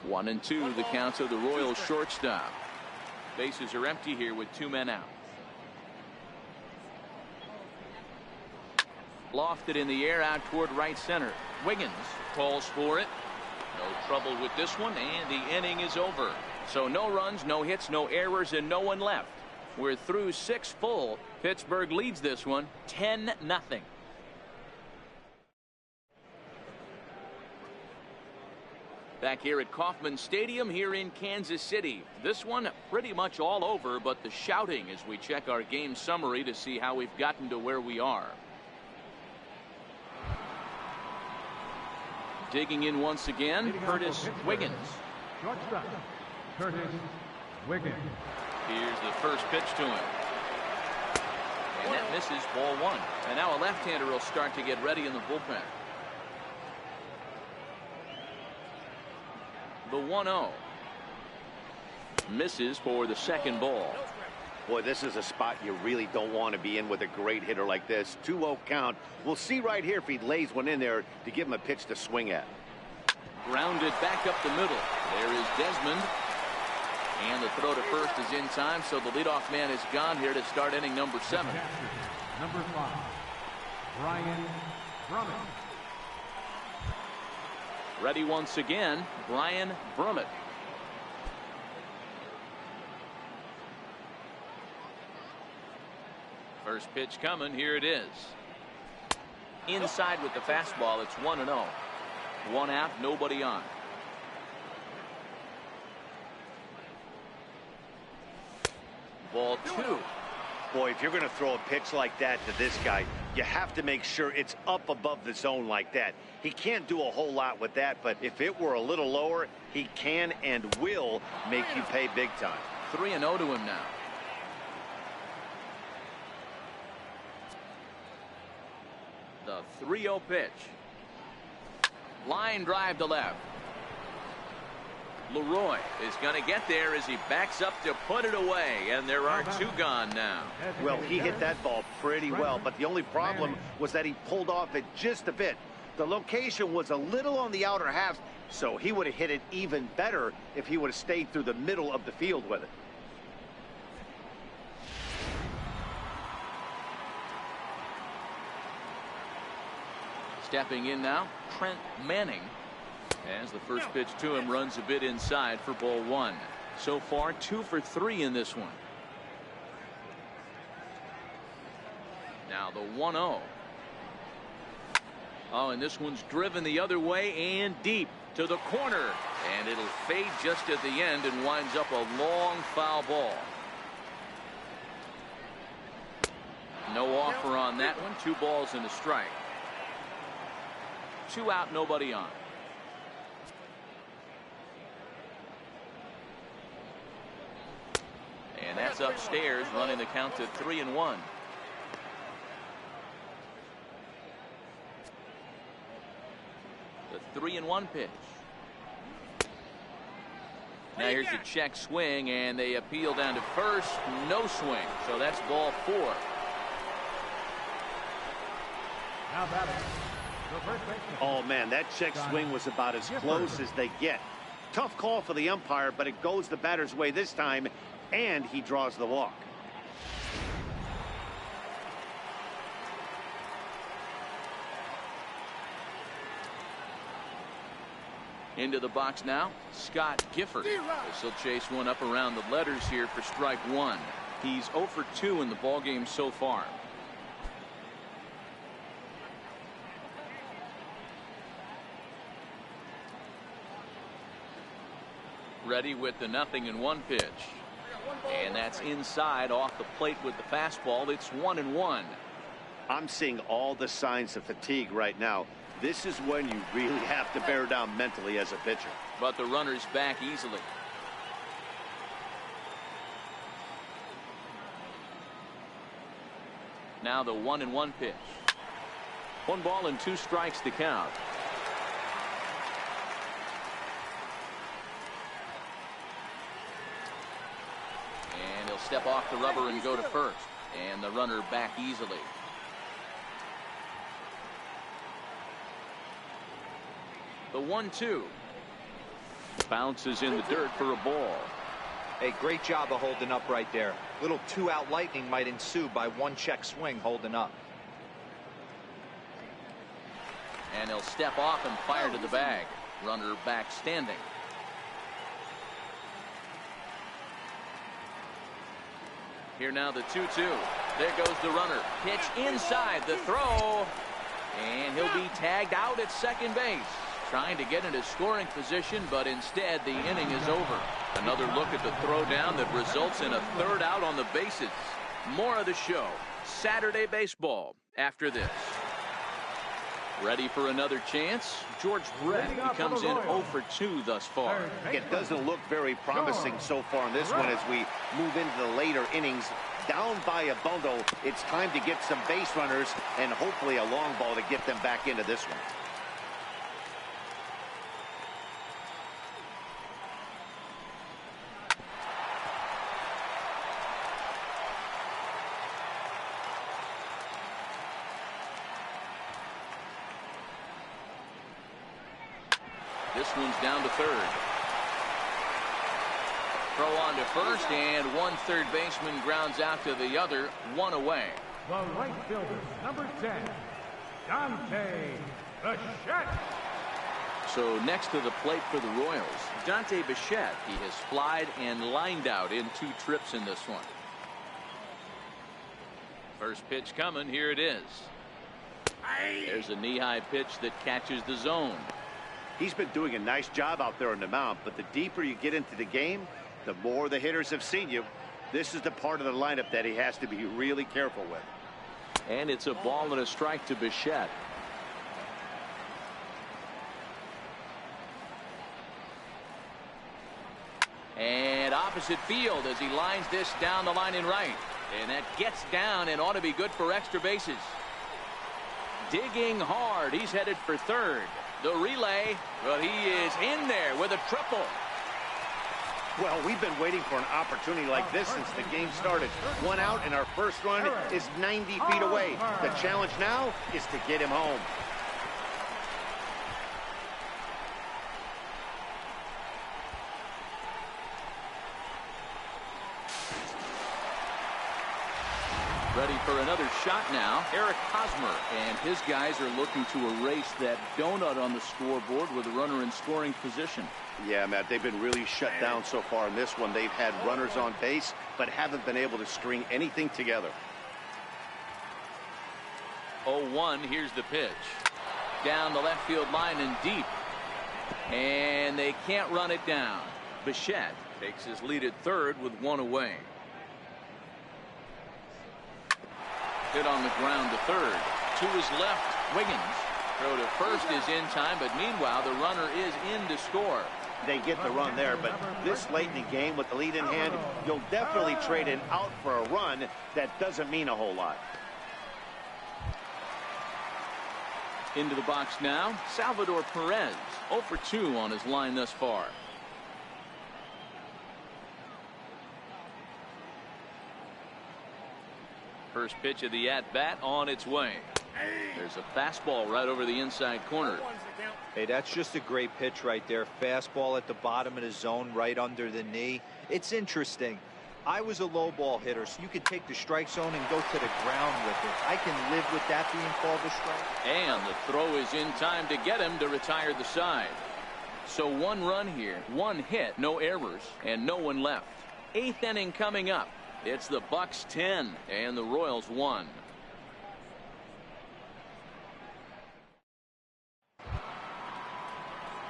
1-2 the count of the Royals shortstop. Bases are empty here with 2 men out. Lofted in the air out toward right center. Wiggins calls for it. No trouble with this one, and the inning is over. So no runs, no hits, no errors, and no one left. We're through 6 full. Pittsburgh leads this one 10-0. Back here at Kauffman Stadium here in Kansas City. This one pretty much all over, but the shouting as we check our game summary to see how we've gotten to where we are. Digging in once again, Curtis Wiggins. Shortstop, Curtis Wiggins. Here's the first pitch to him. And that misses, ball 1. And now a left-hander will start to get ready in the bullpen. The 1-0. Misses for the second ball. Boy, this is a spot you really don't want to be in with a great hitter like this. 2-0 count. We'll see right here if he lays one in there to give him a pitch to swing at. Grounded back up the middle. There is Desmond. And the throw to first is in time, so the leadoff man is gone here to start inning number 7. Number 5, Brian Brummett. Ready once again, Brian Brummett. First pitch coming, here it is. Inside with the fastball, it's 1-0. 1 out, nobody on. Ball 2. Boy, if you're going to throw a pitch like that to this guy, you have to make sure it's up above the zone like that. He can't do a whole lot with that, but if it were a little lower, he can and will make you pay big time. 3-0 to him now. The 3-0 pitch. Line drive to left. Leroy is going to get there as he backs up to put it away, and there are 2 gone now. Well, he hit that ball pretty well, but the only problem was that he pulled off it just a bit. The location was a little on the outer half, so he would have hit it even better if he would have stayed through the middle of the field with it. Stepping in now, Trent Manning. As the first pitch to him runs a bit inside for ball 1. So far 2 for 3 in this one. Now the 1-0. Oh, and this one's driven the other way and deep to the corner, and it'll fade just at the end and winds up a long foul ball. No offer on that one. 2 balls and a strike. 2 out, nobody on. And that's upstairs, running the count to 3-1. The 3-1 pitch. Now here's the check swing, and they appeal down to first. No swing, so that's ball 4. Now batting, the first baseman. Oh, man, that check swing was about as close as they get. Tough call for the umpire, but it goes the batter's way this time, and he draws the walk. Into the box now, Scott Gifford. This will chase one up around the letters here for strike 1. He's 0 for 2 in the ballgame so far. Ready with the 0-1 pitch. And that's inside off the plate with the fastball. It's 1-1. I'm seeing all the signs of fatigue right now. This is when you really have to bear down mentally as a pitcher. But the runner's back easily. Now the 1-1 pitch. 1 ball and 2 strikes to count. And he'll step off the rubber and go to first. And the runner back easily. The 1-2. Bounces in the dirt for a ball. Hey, great job of holding up right there. Little 2-out lightning might ensue by 1 check swing holding up. And he'll step off and fire to the bag. Runner back standing. Here now the 2-2. There goes the runner. Pitch inside the throw. And he'll be tagged out at second base. Trying to get into scoring position, but instead the inning is over. Another look at the throw down that results in a 3rd out on the bases. More of the show. Saturday baseball after this. Ready for another chance? George Brett comes in 0 for 2 thus far. It doesn't look very promising so far in this one as we move into the later innings. Down by a bundle, it's time to get some base runners and hopefully a long ball to get them back into this one. This one's down to third. Throw on to first, and one third baseman grounds out to the other, one away. The right fielder, number 10, Dante Bichette. So next to the plate for the Royals, Dante Bichette. He has flied and lined out in 2 trips in this one. First pitch coming. Here it is. There's a knee-high pitch that catches the zone. He's been doing a nice job out there on the mound, but the deeper you get into the game, the more the hitters have seen you. This is the part of the lineup that he has to be really careful with. And it's a ball and a strike to Bichette. And opposite field as he lines this down the line in right. And that gets down and ought to be good for extra bases. Digging hard. He's headed for third. The relay. Well, he is in there with a triple. Well, we've been waiting for an opportunity like this since the game started. 1 out, and our first run is 90 feet away. The challenge now is to get him home. Ready for another shot now. Eric Hosmer, and his guys are looking to erase that donut on the scoreboard with a runner in scoring position. Yeah, Matt, they've been really shut down so far in this one. They've had runners on base, but haven't been able to string anything together. 0-1. Here's the pitch. Down the left field line and deep. And they can't run it down. Bichette takes his lead at third with 1 away. Hit on the ground to third. To his left, Wiggins. Throw to first is in time, but meanwhile the runner is in to score. They get the run there, but this late in the game with the lead in hand, you'll definitely trade an out for a run. That doesn't mean a whole lot. Into the box now, Salvador Perez. 0 for 2 on his line thus far. First pitch of the at-bat on its way. There's a fastball right over the inside corner. Hey, that's just a great pitch right there. Fastball at the bottom of the zone, right under the knee. It's interesting. I was a low ball hitter, so you could take the strike zone and go to the ground with it. I can live with that being called a strike. And the throw is in time to get him to retire the side. So 1 run here, 1 hit, no errors, and no one left. 8th inning coming up. It's the Bucks 10 and the Royals 1.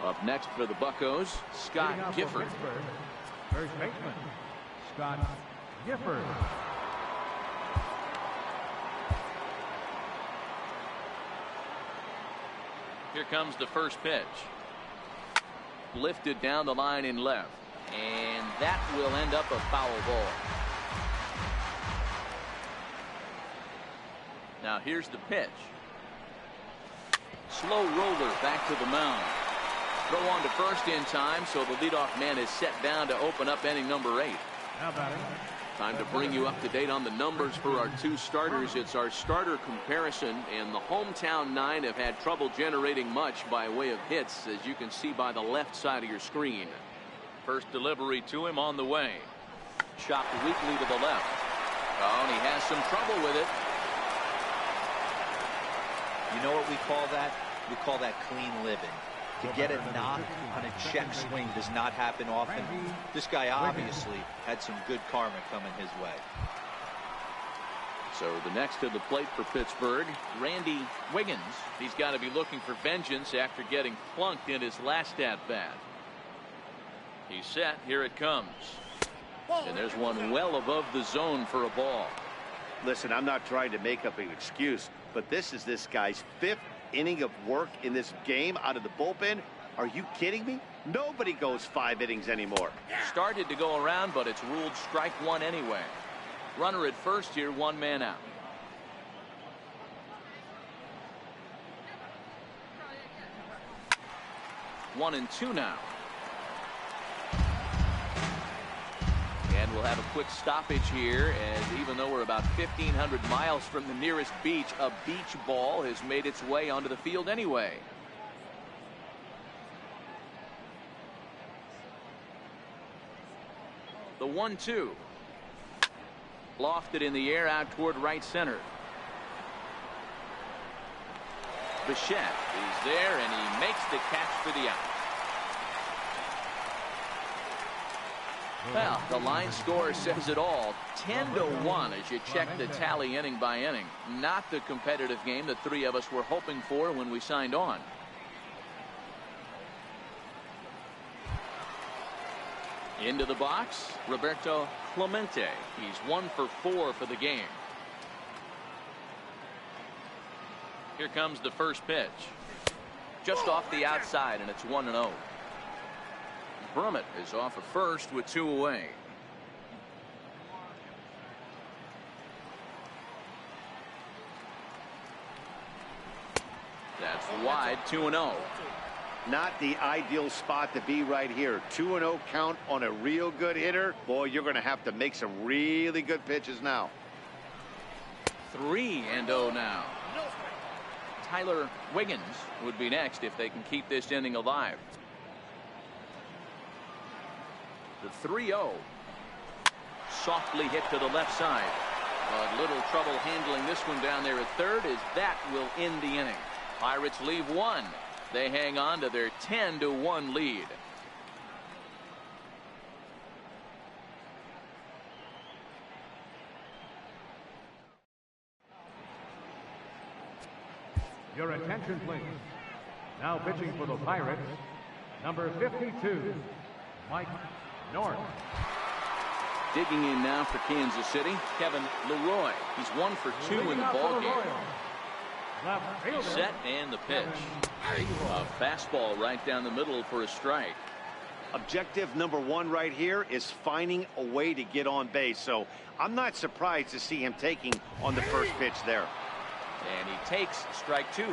Up next for the Buccos, Scott Gifford. First baseman, Scott Gifford. Here comes the first pitch. Lifted down the line in left. And that will end up a foul ball. Now here's the pitch. Slow roller back to the mound. Throw on to first in time, so the leadoff man is set down to open up inning number 8. Now batting. Time to bring you up to date on the numbers for our 2 starters. It's our starter comparison, and the hometown 9 have had trouble generating much by way of hits, as you can see by the left side of your screen. First delivery to him on the way. Chopped weakly to the left. Oh, and he has some trouble with it. You know what we call that? We call that clean living. To get a knock on a check swing does not happen often. This guy obviously had some good karma coming his way. So the next to the plate for Pittsburgh, Randy Wiggins. He's got to be looking for vengeance after getting flunked in his last at-bat. He's set. Here it comes. And there's one well above the zone for a ball. Listen, I'm not trying to make up an excuse, but this is this guy's 5th inning of work in this game out of the bullpen. Are you kidding me? Nobody goes 5 innings anymore. Started to go around, but it's ruled strike 1 anyway. Runner at first here, 1 man out. One and 2 now. And we'll have a quick stoppage here, as even though we're about 1,500 miles from the nearest beach, a beach ball has made its way onto the field anyway. The 1-2. Lofted in the air out toward right center. Bichette is there, and he makes the catch for the out. Well, the line score says it all. 10-1 as you check the tally inning by inning. Not the competitive game the three of us were hoping for when we signed on. Into the box, Roberto Clemente. He's 1 for 4 for the game. Here comes the first pitch. Just off the outside, and it's 1-0. Brummett is off at first with 2 away. That's wide, 2-0. Not the ideal spot to be right here. 2-0 count on a real good hitter. Boy, you're going to have to make some really good pitches now. 3-0 now. Tyler Wiggins would be next if they can keep this inning alive. The 3-0. Softly hit to the left side. A little trouble handling this one down there at third, as that will end the inning. Pirates leave 1. They hang on to their 10-1 lead. Your attention, please. Now pitching for the Pirates, number 52, Mike North. Digging in now for Kansas City, Kevin Leroy. He's 1 for 2 in the ballgame. Set and the pitch. A fastball right down the middle for a strike. Objective number 1 right here is finding a way to get on base. So I'm not surprised to see him taking on the first pitch there. And he takes strike 2.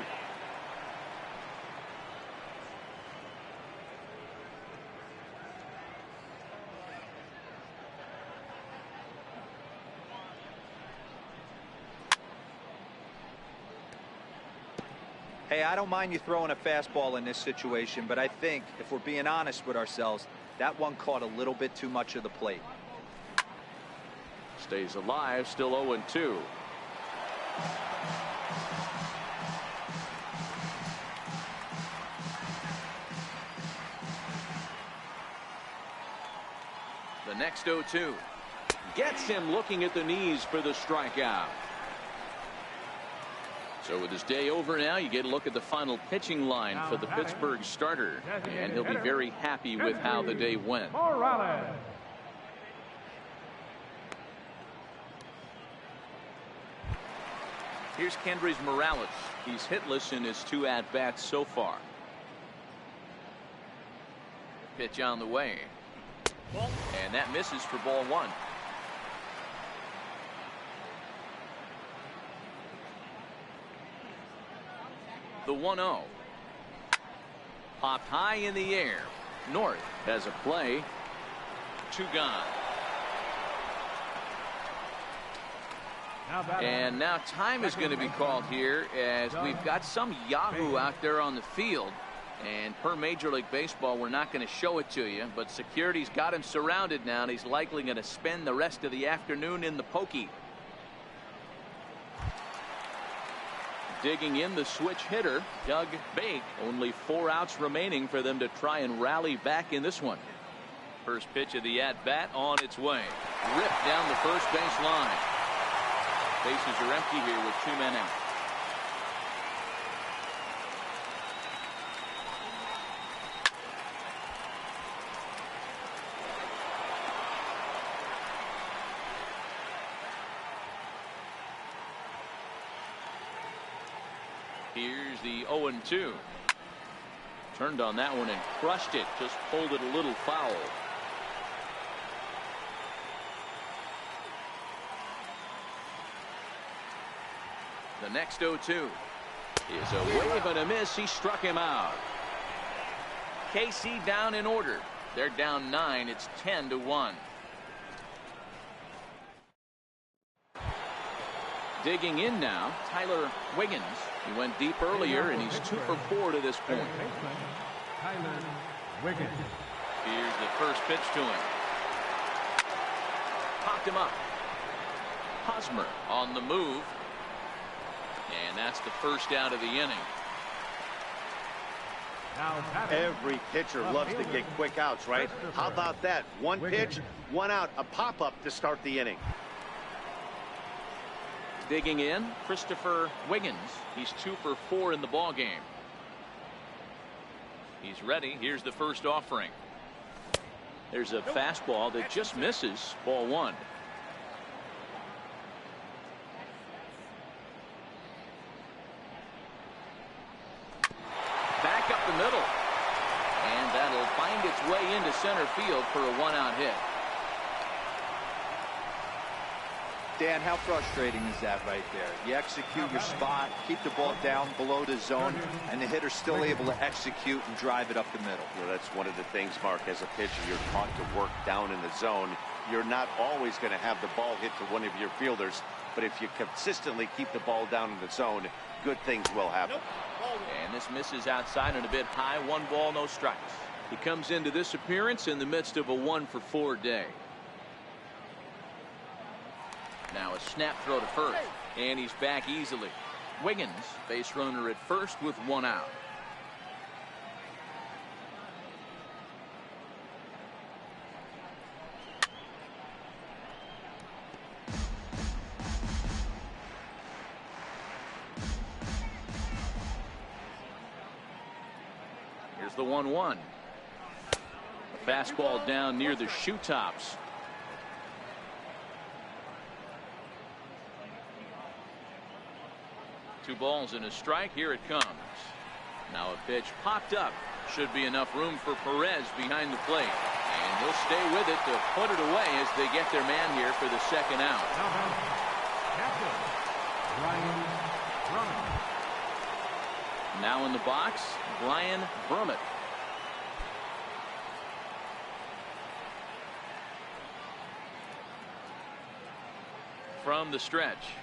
Hey, I don't mind you throwing a fastball in this situation, but I think if we're being honest with ourselves, that one caught a little bit too much of the plate. Stays alive, still 0-2. The next 0-2 gets him looking at the knees for the strikeout. So with his day over now, you get a look at the final pitching line for the Pittsburgh starter, and he'll be very happy with how the day went. Here's Kendrys Morales. He's hitless in his 2 at-bats so far. Pitch on the way. And that misses for ball 1. The 1-0. Popped high in the air. North has a play. 2 gone. And now time is going to be called here, as we've got some Yahoo out there on the field. And per Major League Baseball, we're not going to show it to you, but security's got him surrounded now, and he's likely going to spend the rest of the afternoon in the pokey. Digging in the switch hitter, Doug Bake. Only 4 outs remaining for them to try and rally back in this one. First pitch of the at-bat on its way. Ripped down the first base line. Bases are empty here with 2 men out. Here's the 0-2. Turned on that one and crushed it. Just pulled it a little foul. The next 0-2 is a wave and a miss. He struck him out. KC down in order. They're down 9. It's 10-1. Digging in now, Tyler Wiggins. He went deep earlier, and he's 2 for 4 to this point. Tyler Wiggins. Here's the first pitch to him. popped him up. Hosmer on the move. And that's the first out of the inning. Every pitcher loves to get quick outs, right? How about that? One pitch, one out, a pop-up to start the inning. Digging in, Christopher Wiggins. He's 2 for 4 in the ball game. He's ready. Here's the first offering. There's a fastball that just misses. Ball 1. Back up the middle. And that'll find its way into center field for a 1-out hit. Dan, how frustrating is that right there? You execute your spot, keep the ball down below the zone, and the hitter's still able to execute and drive it up the middle. Well, that's one of the things, Mark, as a pitcher, you're taught to work down in the zone. You're not always going to have the ball hit to one of your fielders, but if you consistently keep the ball down in the zone, good things will happen. And this misses outside and a bit high. 1 ball, no strikes. He comes into this appearance in the midst of a 1 for 4 day. Now a snap throw to first, and he's back easily. Wiggins, base runner at first with 1 out. Here's the 1-1. A fastball down near the shoe tops. Two balls and a strike. Here it comes. Now a pitch popped up. Should be enough room for Perez behind the plate. And he'll stay with it to put it away as they get their man here for the second out. Now in the box, Brian Brummett. From the stretch.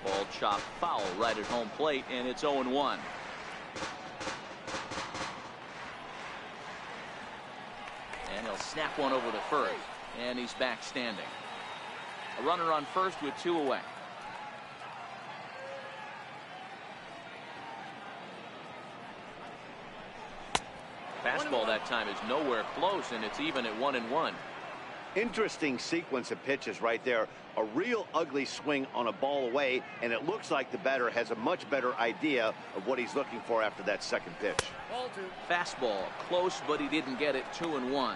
Ball chopped foul right at home plate, and it's 0-1. And he'll snap one over to first, and he's back standing. A runner on first with 2 away. Fastball that time is nowhere close, and it's even at 1-1. Interesting sequence of pitches right there. A real ugly swing on a ball away, and it looks like the batter has a much better idea of what he's looking for after that second pitch. Fastball close, but he didn't get it. 2-1.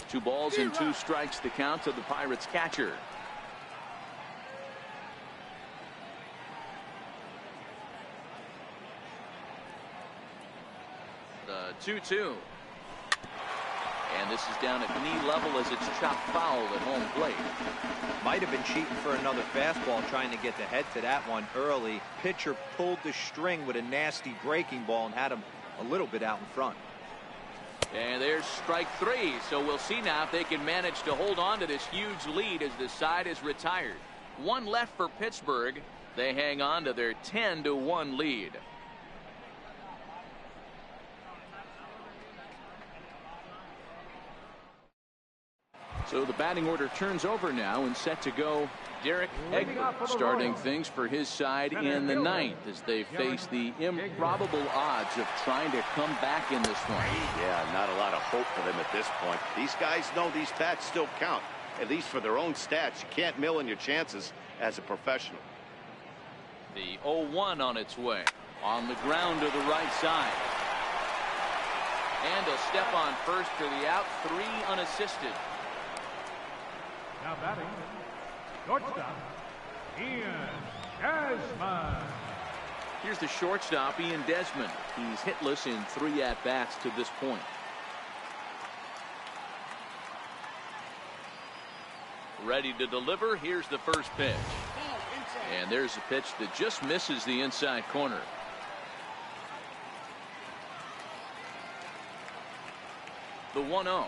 Two balls and 2 strikes to count to the Pirates catcher. The 2-2. And this is down at knee level as it's chopped foul at home plate. Might have been cheating for another fastball, trying to get the head to that one early. Pitcher pulled the string with a nasty breaking ball and had him a little bit out in front. And there's strike 3. So we'll see now if they can manage to hold on to this huge lead as the side is retired. 1 left for Pittsburgh. They hang on to their 10-1 lead. So the batting order turns over now, and set to go Derek Egbert, starting things for his side in the 9th as they face the improbable odds of trying to come back in this one. Yeah, not a lot of hope for them at this point. These guys know these bats still count, at least for their own stats. You can't mill in your chances as a professional. The 0-1 on its way. On the ground to the right side. And he'll step on first for the out. 3 unassisted. Now batting, shortstop, Ian Desmond. Here's the shortstop, Ian Desmond. He's hitless in 3 at-bats to this point. Ready to deliver. Here's the first pitch. And there's a pitch that just misses the inside corner. The 1-0.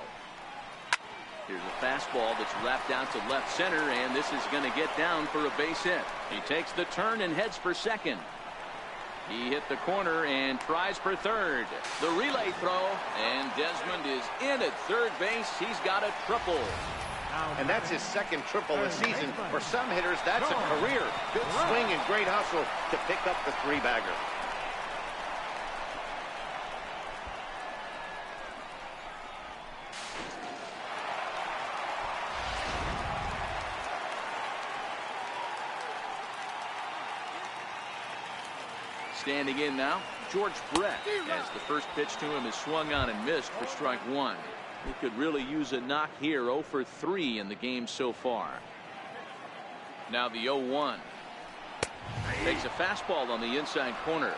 Here's a fastball that's wrapped out to left center, and this is going to get down for a base hit. He takes the turn and heads for second. He hit the corner and tries for third. The relay throw, and Desmond is in at third base. He's got a triple. And that's his second triple this season. For some hitters, that's a career. Good swing and great hustle to pick up the three-bagger. Standing in now, George Brett, as the first pitch to him is swung on and missed for strike one. He could really use a knock here. 0 for 3 in the game so far. Now the 0-1. Takes a fastball on the inside corner.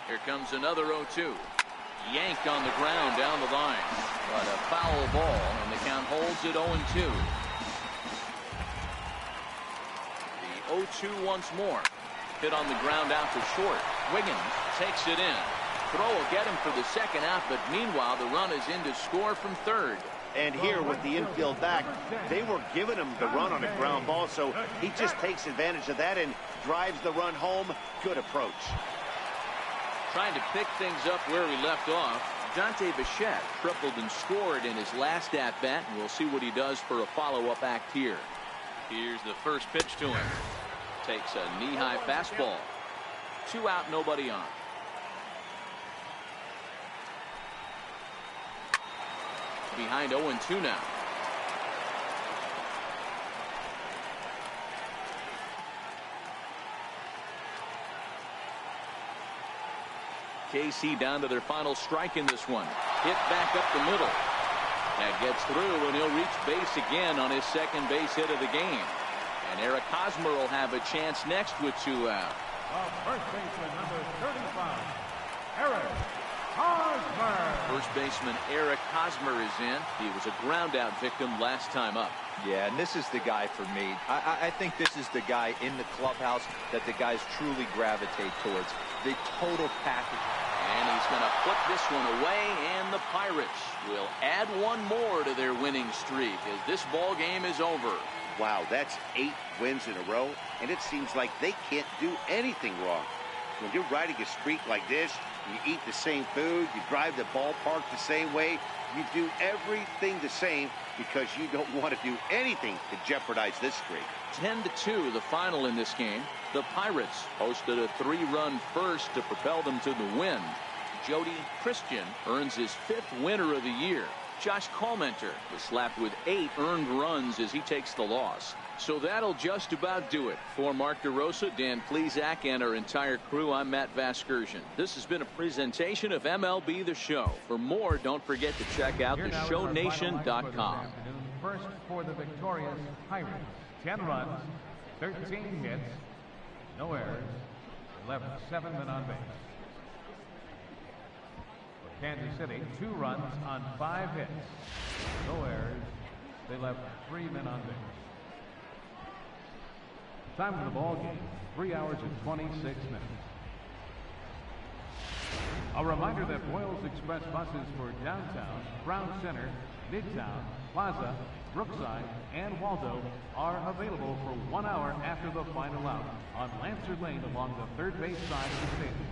Here comes another 0-2. Yanked on the ground down the line. But a foul ball, and the count holds at 0-2. The 0-2 once more. Hit on the ground out to short. Wiggins takes it in. Throw will get him for the second out, but meanwhile the run is in to score from third. And here with the infield back, they were giving him the run on a ground ball, so he just takes advantage of that and drives the run home. Good approach. Trying to pick things up where he left off. Dante Bichette tripled and scored in his last at-bat, and we'll see what he does for a follow-up act here. Here's the first pitch to him. Takes a knee-high fastball. 2 out, nobody on. Behind 0-2 now. KC down to their final strike in this one. Hit back up the middle. That gets through, and he'll reach base again on his second base hit of the game. And Eric Hosmer will have a chance next with 2 out. First baseman number 35, Eric Hosmer. First baseman Eric Hosmer is in. He was a ground out victim last time up. Yeah, and this is the guy for me. I think this is the guy in the clubhouse that the guys truly gravitate towards. The total package. And he's going to put this one away, and the Pirates will add one more to their winning streak as this ball game is over. Wow, that's 8 wins in a row, and it seems like they can't do anything wrong. When you're riding a streak like this, you eat the same food, you drive the ballpark the same way, you do everything the same because you don't want to do anything to jeopardize this streak. 10-2 the final in this game. The Pirates posted a 3-run first to propel them to the win. Jody Christian earns his 5th winner of the year. Josh Calmenter was slapped with 8 earned runs as he takes the loss. So that'll just about do it. For Mark DeRosa, Dan Plesac, and our entire crew, I'm Matt Vasgersian. This has been a presentation of MLB The Show. For more, don't forget to check out theshownation.com. First for the victorious Pirates. 10 runs, 13 hits, no errors, left 7 men on base. For Kansas City, 2 runs on 5 hits, no errors, they left 3 men on base. Time of the ball game, 3 hours and 26 minutes. A reminder that Boyles Express buses for downtown, Brown Center, Midtown, Plaza, Brookside, and Waldo are available for 1 hour after the final out on Lancer Lane along the third base side of the stadium.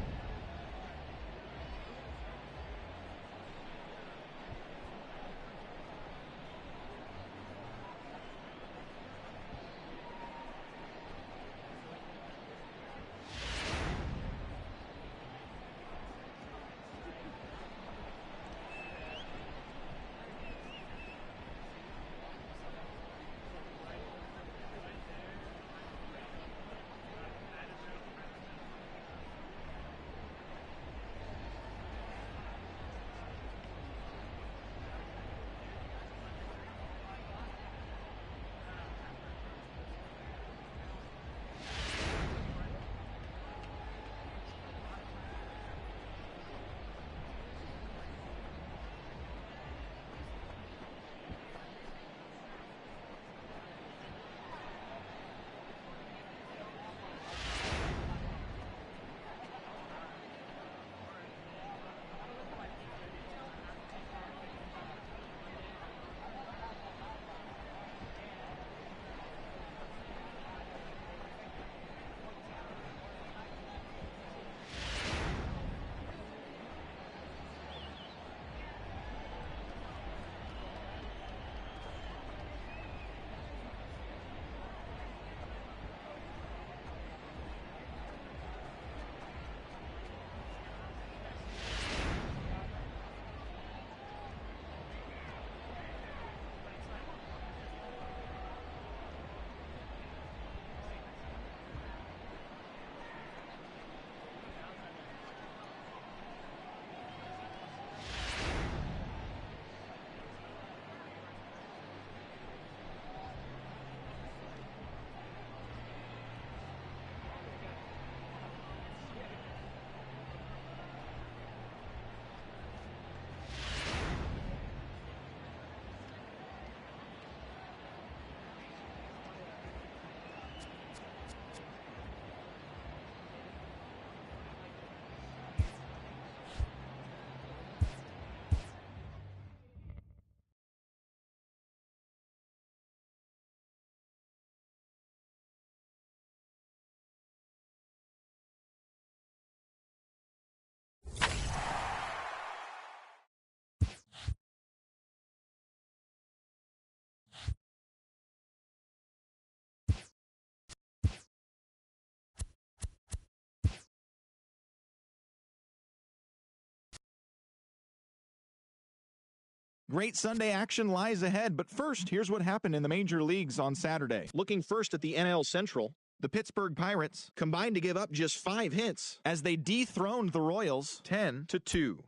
Great Sunday action lies ahead, but first, here's what happened in the major leagues on Saturday. Looking first at the NL Central, the Pittsburgh Pirates combined to give up just 5 hits as they dethroned the Royals 10-2.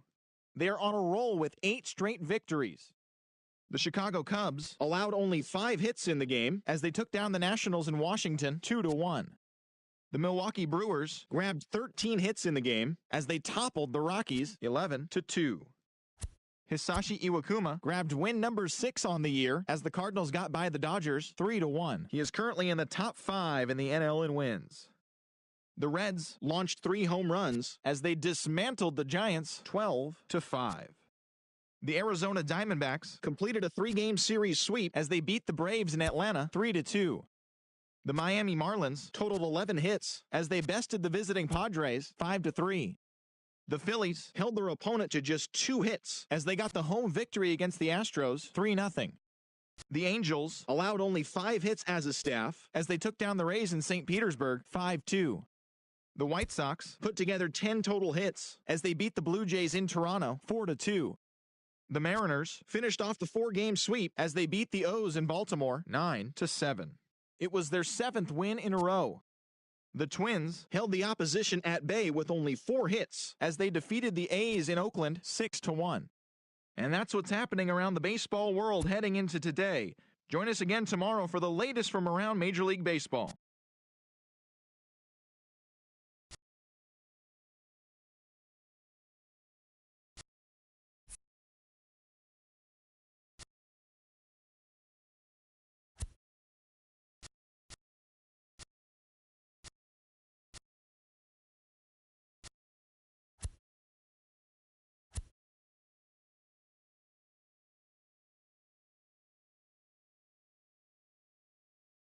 They are on a roll with 8 straight victories. The Chicago Cubs allowed only 5 hits in the game as they took down the Nationals in Washington 2-1. The Milwaukee Brewers grabbed 13 hits in the game as they toppled the Rockies 11-2. Hisashi Iwakuma grabbed win number 6 on the year as the Cardinals got by the Dodgers 3-1. He is currently in the top 5 in the NL in wins. The Reds launched 3 home runs as they dismantled the Giants 12-5. The Arizona Diamondbacks completed a 3-game series sweep as they beat the Braves in Atlanta 3-2. The Miami Marlins totaled 11 hits as they bested the visiting Padres 5-3. The Phillies held their opponent to just 2 hits as they got the home victory against the Astros 3-0. The Angels allowed only 5 hits as a staff as they took down the Rays in St. Petersburg 5-2. The White Sox put together 10 total hits as they beat the Blue Jays in Toronto 4-2. The Mariners finished off the 4-game sweep as they beat the O's in Baltimore 9-7. It was their 7th win in a row. The Twins held the opposition at bay with only 4 hits as they defeated the A's in Oakland 6-1. And that's what's happening around the baseball world heading into today. Join us again tomorrow for the latest from around Major League Baseball.